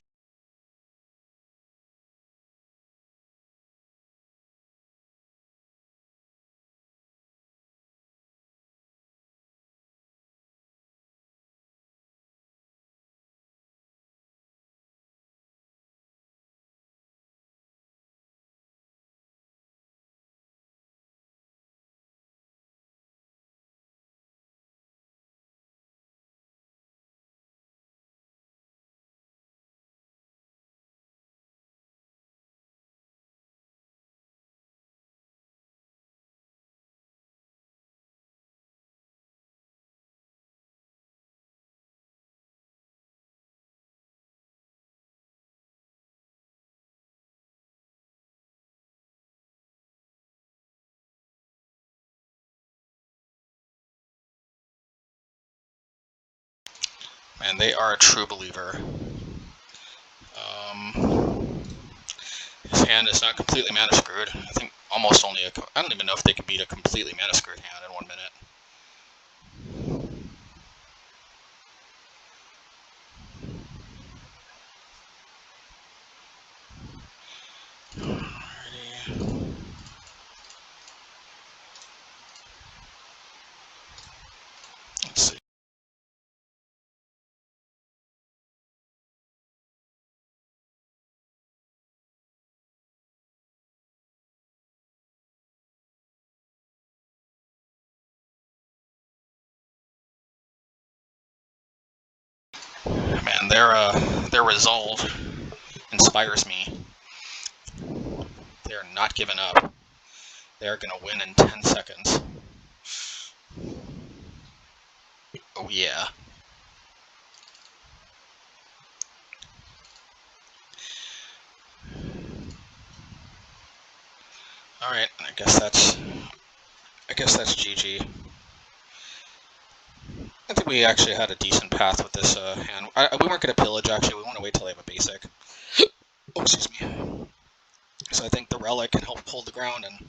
Man, they are a true believer. His hand is not completely mana screwed. I think almost only I don't even know if they can beat a completely mana screwed hand in 1 minute. Alrighty. Let's see. Man, their resolve inspires me. They are not giving up. They are gonna win in 10 seconds. Oh yeah. All right, I guess that's GG. I think we actually had a decent path with this hand. We weren't going to pillage, actually. We want to wait till they have a basic. Oh, excuse me. So I think the relic can help hold the ground, and,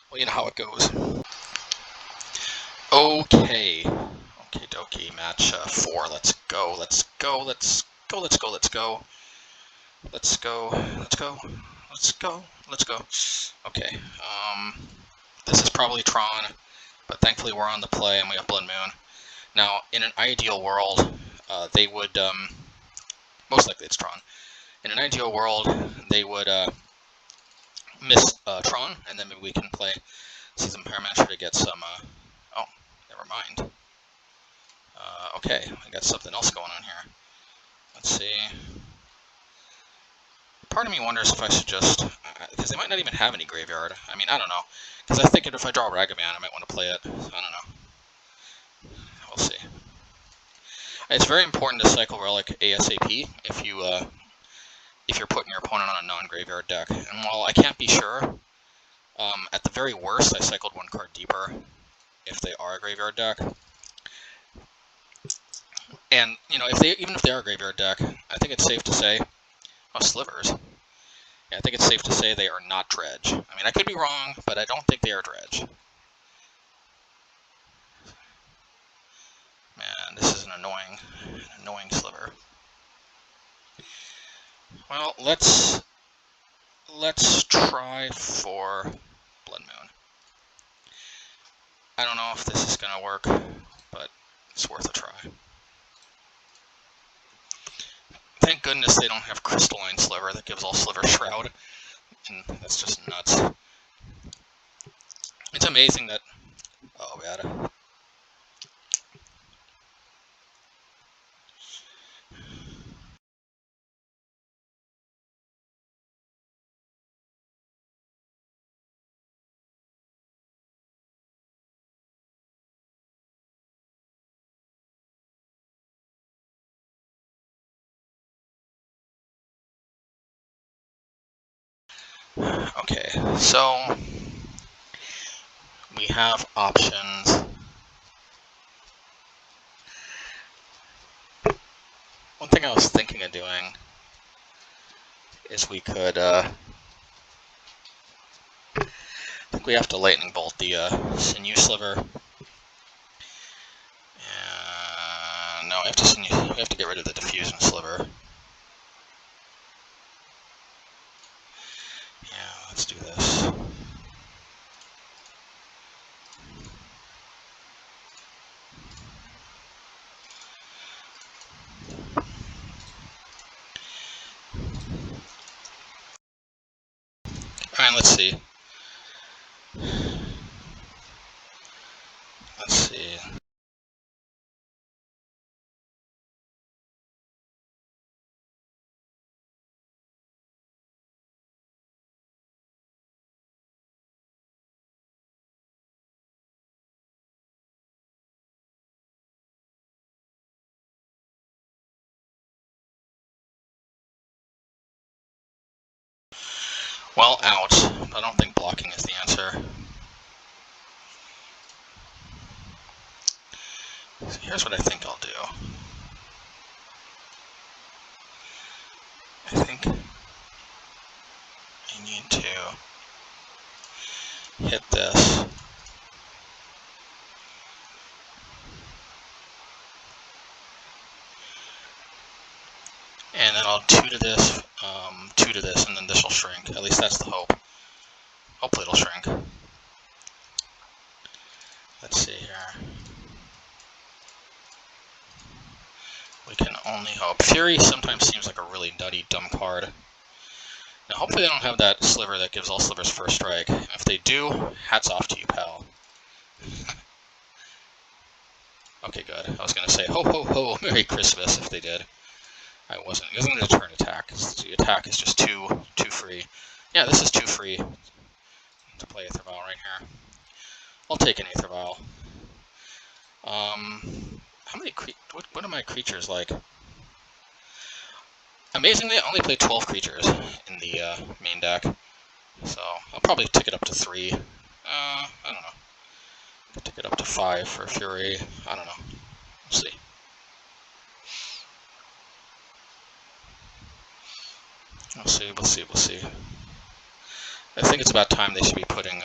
well, you know how it goes. Okay. Okie dokie, match 4. Let's go, let's go, let's go, let's go, let's go. Let's go, let's go, let's go, let's go. Okay, this is probably Tron, but thankfully we're on the play and we have Blood Moon. Now, in an ideal world, they would, most likely it's Tron. In an ideal world, they would miss Tron, and then maybe we can play Season Pyromancer to get some, oh, never mind. Okay, I got something else going on here. Let's see. Part of me wonders if I should just, because they might not even have any graveyard. I mean, I don't know. Because I think if I draw Ragavan, I might want to play it. I don't know. We'll see. It's very important to cycle Relic ASAP if you're putting your opponent on a non-graveyard deck. And while I can't be sure, at the very worst, I cycled 1 card deeper if they are a graveyard deck. And you know, even if they are a graveyard deck, I think it's safe to say, oh, Slivers. Yeah, I think it's safe to say they are not Dredge. I mean, I could be wrong, but I don't think they are Dredge. Man, this is an annoying Sliver. Well, let's try for Blood Moon. I don't know if this is gonna work, but it's worth a try. Thank goodness they don't have Crystalline Sliver that gives all Sliver Shroud, and that's just nuts. It's amazing that... Oh, we had a... Okay, so we have options. One thing I was thinking of doing is we could, I think we have to lightning bolt the sinew sliver. No, we have to get rid of the diffusion sliver. Yeah, let's do this. Alright, let's see. Let's see. Well, out. I don't think blocking is the answer. So here's what I think I'll do. I think I need to hit this. And then I'll 2 to this, 2 to this, and then this will shrink. At least that's the hope. Hopefully it'll shrink. Let's see here. We can only hope. Fury sometimes seems like a really nutty, dumb card. Now hopefully they don't have that sliver that gives all slivers first strike. If they do, hats off to you, pal. Okay, good. I was going to say, ho ho ho, Merry Christmas if they did. I wasn't. It wasn't going to turn attack. The attack is just too free. Yeah, this is too free to play Aether Vial right here. I'll take an Aether Vial. How many what are my creatures like? Amazingly, I only play 12 creatures in the main deck, so I'll probably take it up to 3. I don't know. I'll take it up to 5 for Fury. I don't know. We'll see. We'll see. We'll see. We'll see. I think it's about time they should be putting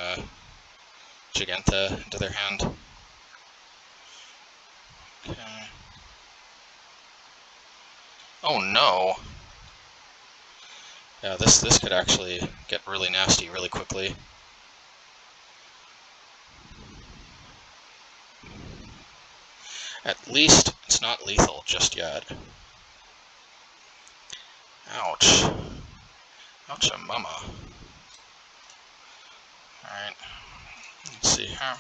Giganta into their hand. Okay. Oh no! Yeah, this could actually get really nasty really quickly. At least it's not lethal just yet. Ouch. Ouch a mama. Alright. Let's see here.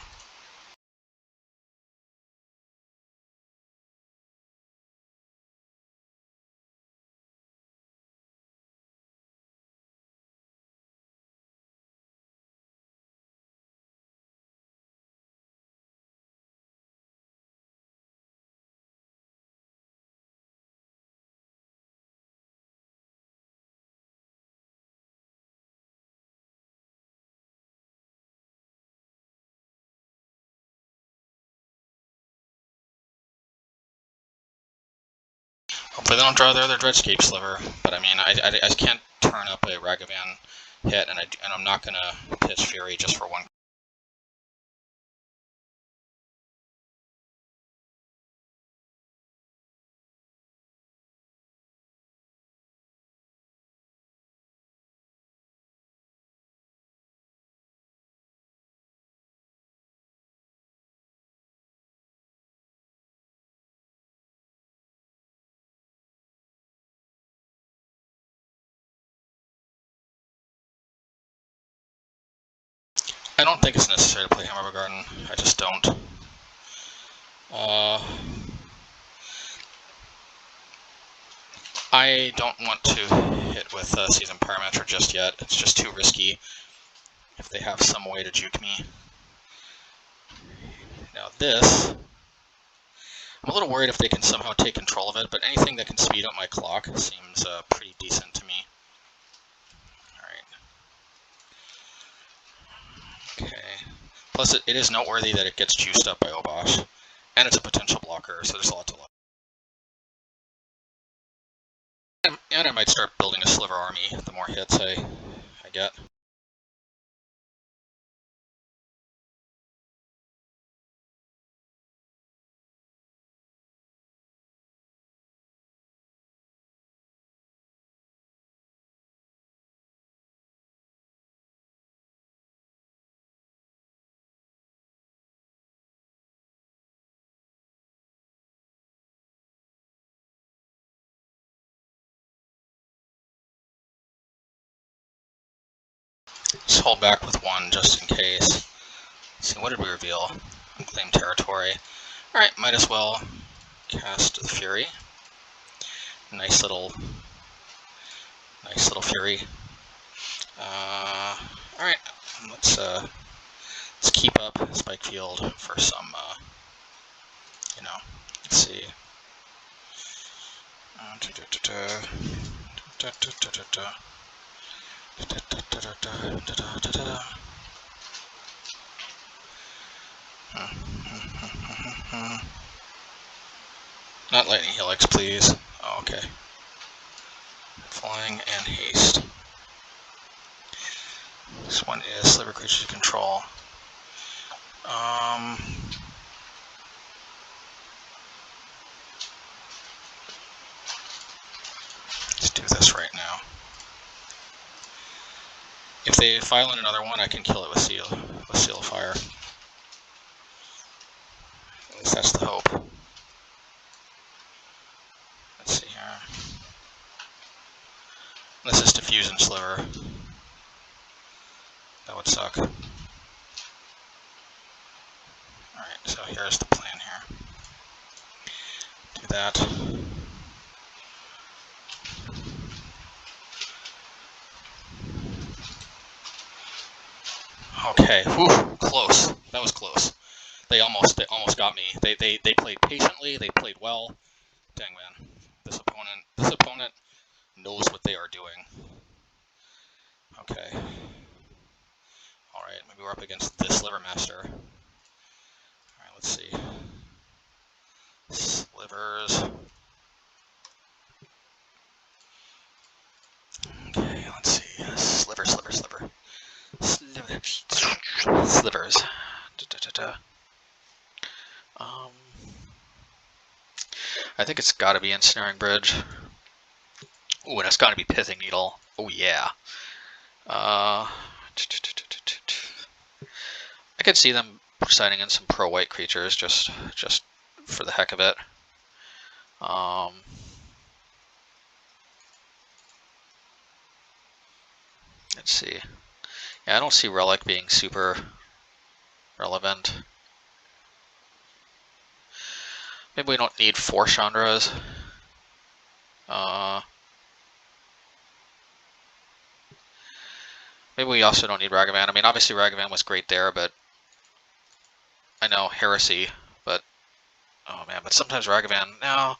Hopefully they don't draw their other Dreadscape Sliver, but I mean, I can't turn up a Ragavan hit, and I'm not gonna pitch Fury just for one. I don't think it's necessary to play Hammer Bogardan. I just don't. I don't want to hit with Seasoned Pyromancer just yet. It's just too risky if they have some way to juke me. Now this, I'm a little worried if they can somehow take control of it, but anything that can speed up my clock seems pretty decent to me. Alright. Okay. Plus it is noteworthy that it gets juiced up by Obosh, and it's a potential blocker, so there's a lot to like. And I might start building a Sliver army the more hits I get. Let's hold back with one just in case. Let's see, what did we reveal? Unclaimed territory. Alright, might as well cast the Fury. Nice little Fury. Alright, let's keep up Spikefield for some, let's see. Not lightning helix, please. Oh, okay. Flying and haste. This one is Sliver creature control. Let's do this right now. If they file in another one, I can kill it with Seal of Fire. At least that's the hope. Let's see here. This is Diffuse and Sliver. That would suck. Alright, so here's the plan here. Do that. Okay, whew, close. That was close. They almost got me. They played patiently, they played well. Dang man. This opponent knows what they are doing. Okay. Alright, maybe we're up against this Sliver Master. Alright, let's see. Slivers. Okay, let's see. Slivers. I think it's gotta be Ensnaring Bridge. Ooh, and it's gotta be Pithing Needle. Oh yeah. I could see them signing in some pro-white creatures just for the heck of it. Let's see. Yeah, I don't see Relic being super relevant. Maybe we don't need 4 Chandras. Maybe we also don't need Ragavan. I mean, obviously Ragavan was great there, but I know Heresy, but oh man, but sometimes Ragavan, no.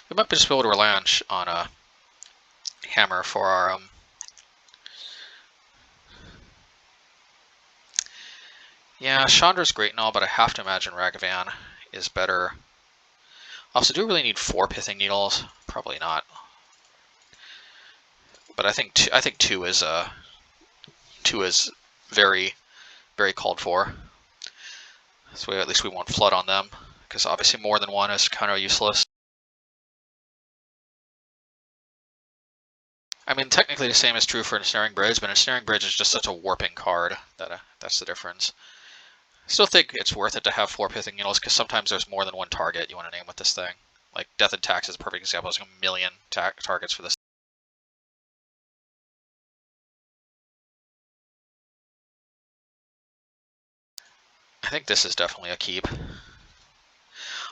We might just be able to rely on a hammer for our yeah, Chandra's great and all, but I have to imagine Ragavan is better. Also, do we really need 4 Pithing Needles? Probably not. But I think two is very, very called for. So at least we won't flood on them, because obviously more than one is kind of useless. I mean, technically the same is true for Ensnaring Bridge, but Ensnaring Bridge is just such a warping card that that's the difference. I still think it's worth it to have 4 Pithing Needles, because sometimes there's more than one target you want to name with this thing. Like Death and Tax is a perfect example. There's a million targets for this. I think this is definitely a keep.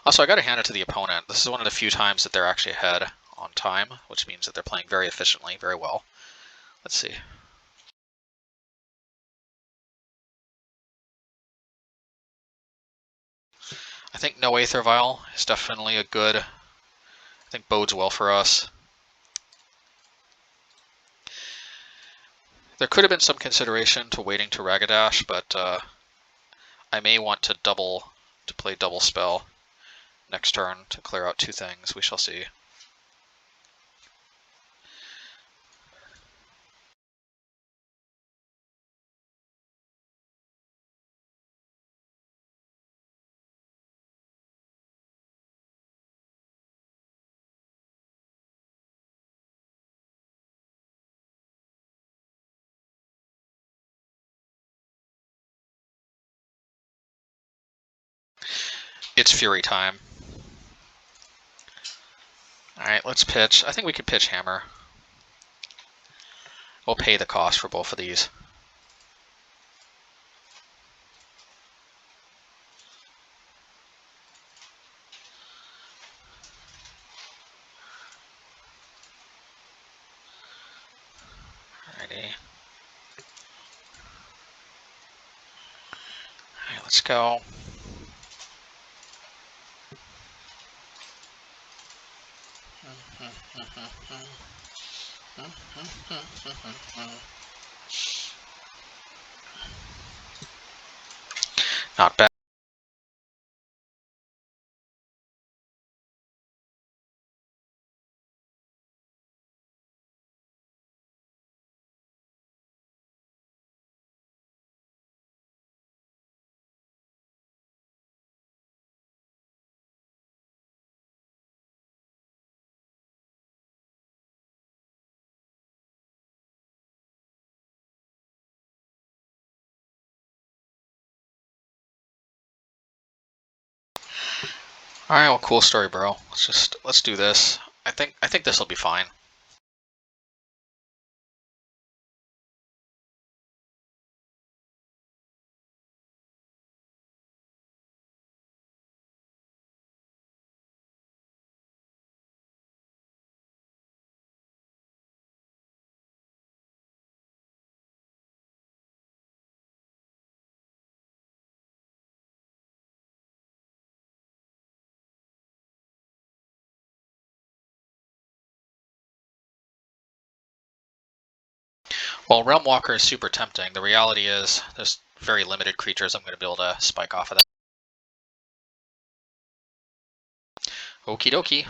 Also, I gotta hand it to the opponent. This is one of the few times that they're actually ahead on time, which means that they're playing very efficiently, very well. Let's see. I think no Aether Vial is definitely a good, I think bodes well for us. There could have been some consideration to waiting to Ragadash, but I may want to play double spell next turn to clear out 2 things. We shall see. It's Fury time. Alright, let's pitch. I think we could pitch Hammer. We'll pay the cost for both of these. Alrighty. Alright, let's go. Not bad. Alright, well, cool story, bro. Let's do this. I think this will be fine. Well, Realm Walker is super tempting. The reality is there's very limited creatures I'm going to be able to spike off of that. Okie dokie.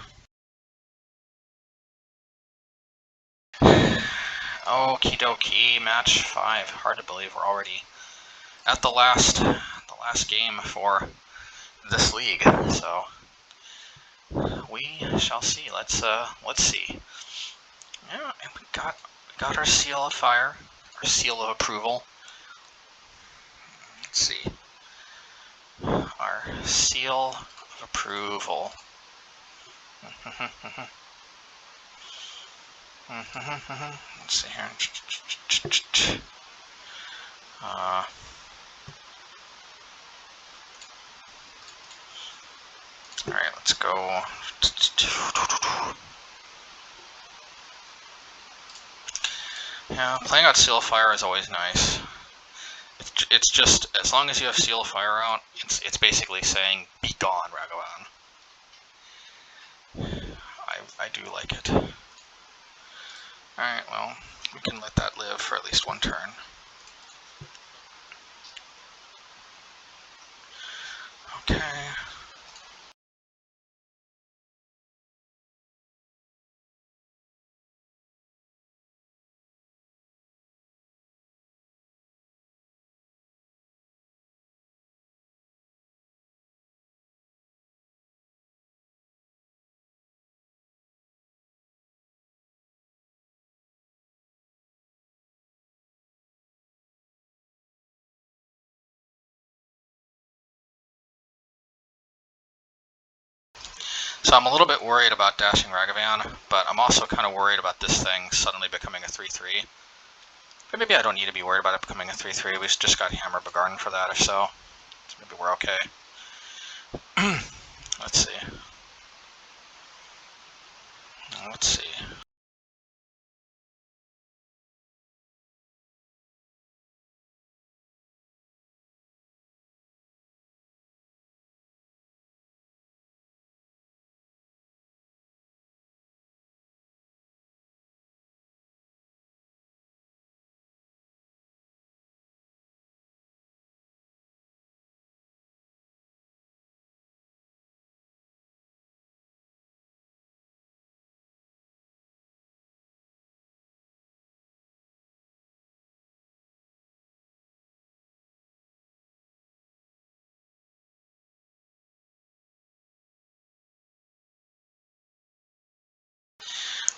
Okie dokie, match 5. Hard to believe we're already at the last game for this league. So we shall see. Let's see. Yeah, and we got our seal of fire, our seal of approval. Let's see. Our seal of approval. Let's see here. Alright, let's go. Yeah, playing out Seal of Fire is always nice. It's just, as long as you have Seal of Fire out, it's basically saying, be gone, Ragavan. I do like it. Alright, well, we can let that live for at least one turn. Okay. So I'm a little bit worried about dashing Ragavan, but I'm also kind of worried about this thing suddenly becoming a 3-3. But maybe I don't need to be worried about it becoming a 3-3. We just got Hammer Bogardan for that, if so. So maybe we're okay. Let's see. Let's see.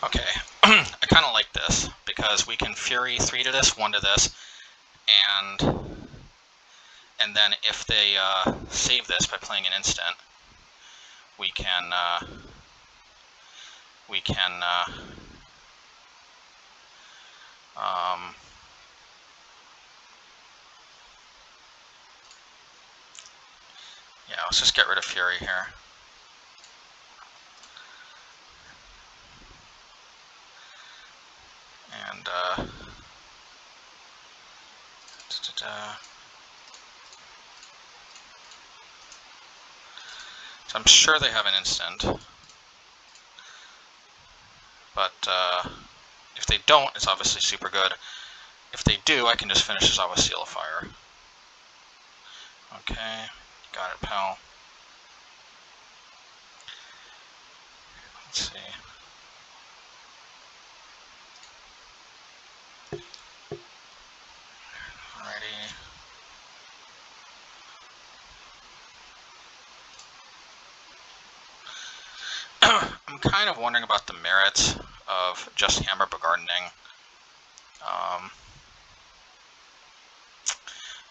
Okay, I kind of like this, because we can Fury 3 to this, 1 to this, and then if they save this by playing an instant, we can yeah, let's just get rid of Fury here. And so I'm sure they have an instant, but if they don't, it's obviously super good. If they do, I can just finish this off with Seal of Fire. Okay, got it, pal. Let's see. Alrighty. I'm kind of wondering about the merits of just Hammer Bogardening.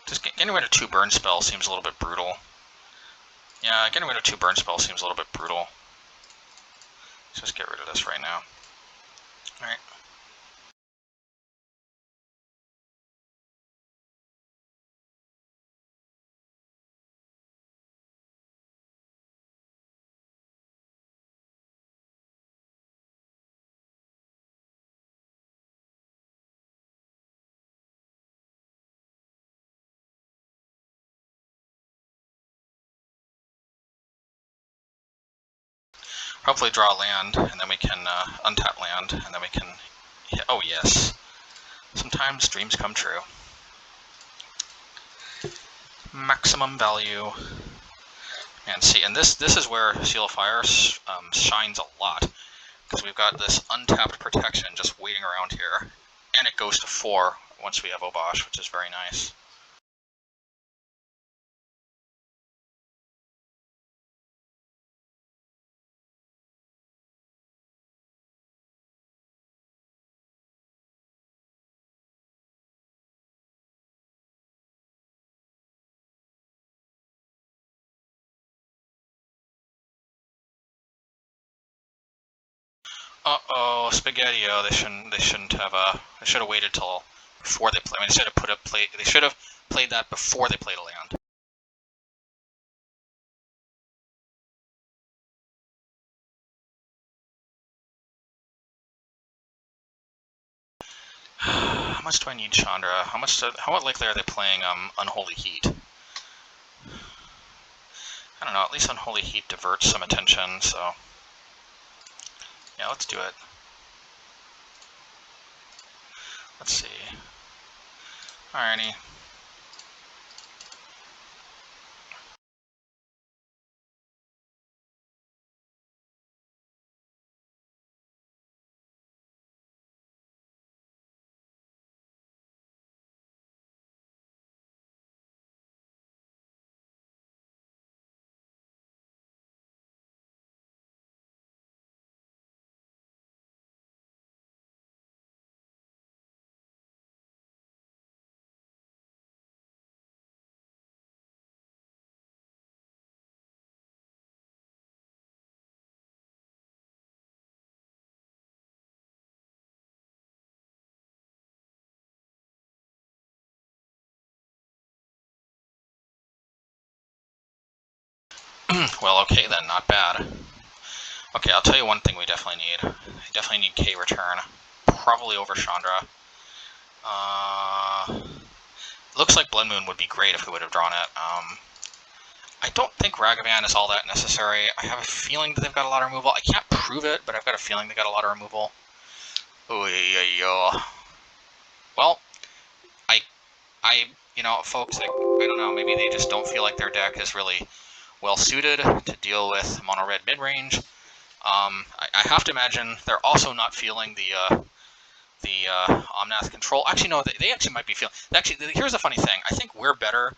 Just getting rid of 2 burn spells seems a little bit brutal. Yeah, getting rid of 2 burn spells seems a little bit brutal. Let's just get rid of this right now. Alright. Hopefully draw land, and then we can untap land, and then we can hit. Oh yes. Sometimes dreams come true. Maximum value. And see, and this is where Seal of Fire shines a lot, because we've got this untapped protection just waiting around here, and it goes to 4 once we have Obosh, which is very nice. Uh-oh, Spaghetti-O, they shouldn't have they should have waited till before they play. I mean, they should have played that before they played a land. How much do I need Chandra? How likely are they playing Unholy Heat? I don't know, at least Unholy Heat diverts some attention, so yeah, let's do it. Let's see. Alrighty. Well, okay then, not bad. Okay, I'll tell you one thing we definitely need. We definitely need K return. Probably over Chandra. Looks like Blood Moon would be great if we would have drawn it. I don't think Ragavan is all that necessary. I have a feeling that they've got a lot of removal. I can't prove it, but I've got a feeling they got a lot of removal. Well, you know, folks, I don't know, maybe they just don't feel like their deck is really well suited to deal with mono red mid range. I have to imagine they're also not feeling the Omnath control. Actually, no, they actually might be feeling. Actually, here's the funny thing. I think we're better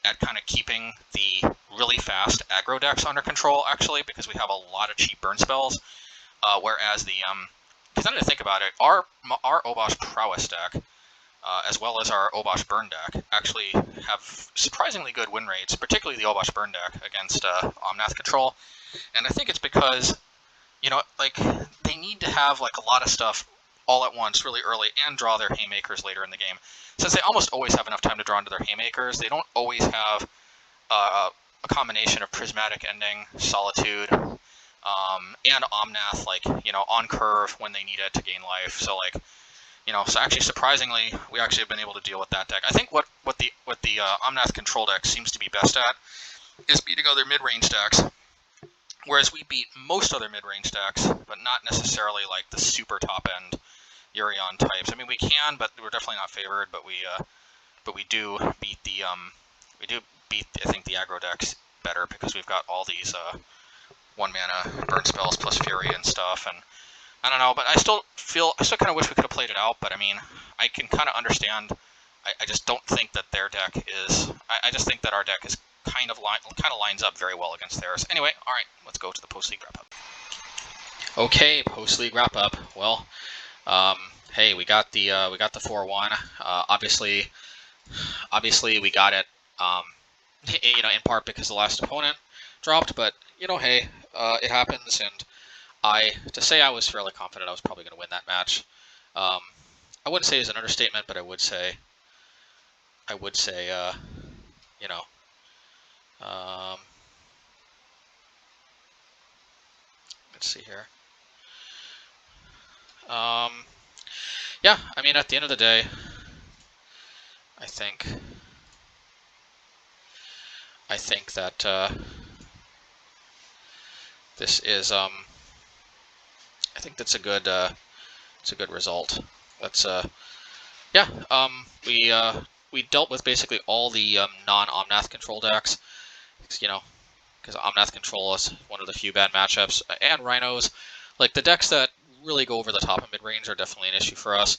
at kind of keeping the really fast aggro decks under control, actually, because we have a lot of cheap burn spells. Whereas the because I didn't think about it, our Obosh Prowess deck, as well as our Obosh Burn deck, actually have surprisingly good win rates, particularly the Obosh Burn deck against Omnath control. And I think it's because, you know, like, they need to have like a lot of stuff all at once really early and draw their haymakers later in the game. Since they almost always have enough time to draw into their haymakers, they don't always have a combination of Prismatic Ending, Solitude, and Omnath, like, you know, on curve when they need it to gain life. So, like, you know, so actually surprisingly, we actually have been able to deal with that deck. I think what the Omnath control deck seems to be best at is beating other mid-range decks, whereas we beat most other mid-range decks, but not necessarily like the super top-end Urion types. I mean, we can, but we're definitely not favored. But we do beat the I think the aggro decks better because we've got all these 1-mana burn spells plus Fury and stuff. And I don't know, but I still kind of wish we could have played it out. But I mean, I can kind of understand. I just don't think that their deck is. I just think that our deck is kind of lines up very well against theirs. Anyway, all right, let's go to the post-league wrap-up. Okay, post-league wrap-up. Well, hey, we got the 4-1. Obviously we got it. You know, in part because the last opponent dropped, but you know, hey, it happens. And to say I was fairly confident I was probably going to win that match. I wouldn't say it's an understatement, but I would say, you know, let's see here. Yeah, I mean, at the end of the day, I think that this is I think that's a good it's a good result. That's yeah, we dealt with basically all the non-Omnath control decks, you know, because Omnath control is one of the few bad matchups, and Rhinos, like the decks that really go over the top of mid-range are definitely an issue for us,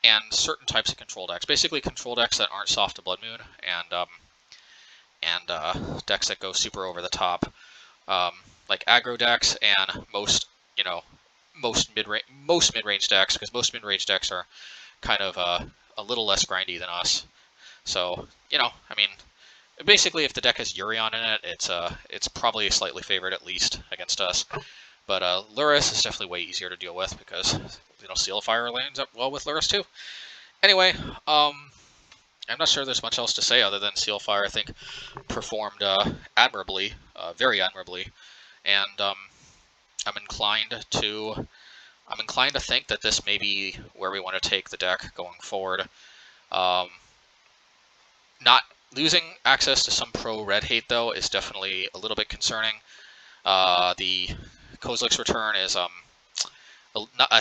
and certain types of control decks, basically control decks that aren't soft to Blood Moon, and decks that go super over the top, like aggro decks and most mid-range decks, because most mid-range decks are kind of a little less grindy than us. So, you know, I mean, basically, if the deck has Urion in it, it's probably slightly favored at least against us. But Luris is definitely way easier to deal with because, you know, Seal of Fire lands up well with Luris too. Anyway, I'm not sure there's much else to say other than Seal of Fire, I think, performed admirably, very admirably, and I'm inclined to think that this may be where we want to take the deck going forward. Not losing access to some pro-red hate, though, is definitely a little bit concerning. The Kozilek's return is, I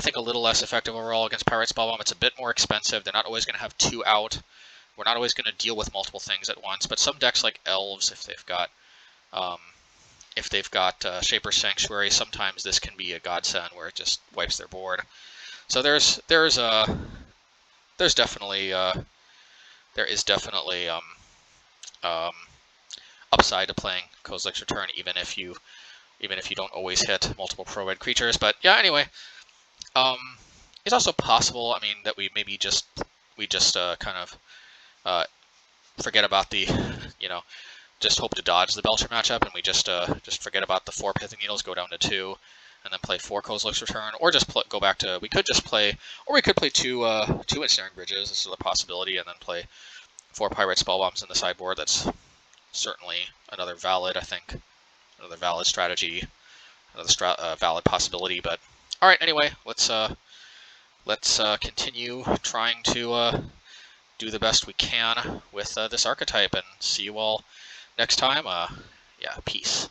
think, a little less effective overall against Pirate Spellbomb. It's a bit more expensive. They're not always going to have 2 out. We're not always going to deal with multiple things at once. But some decks like Elves, if they've got Shaper's Sanctuary, sometimes this can be a godsend where it just wipes their board. So there is definitely upside to playing Kozilek's Return, even if you don't always hit multiple pro-red creatures. But yeah, anyway, it's also possible, I mean, that we maybe just kind of forget about the, you know, just hope to dodge the Belcher matchup, and we just forget about the 4 Pithing Needles, go down to 2, and then play 4 Kozilek's Return, or just go back to, we could play 2 Ensnaring Bridges, this is a possibility, and then play 4 Pirate Spellbombs in the sideboard. That's certainly another valid another valid strategy, another valid possibility. But all right, anyway, let's continue trying to do the best we can with this archetype, and see you all next time. Yeah, peace.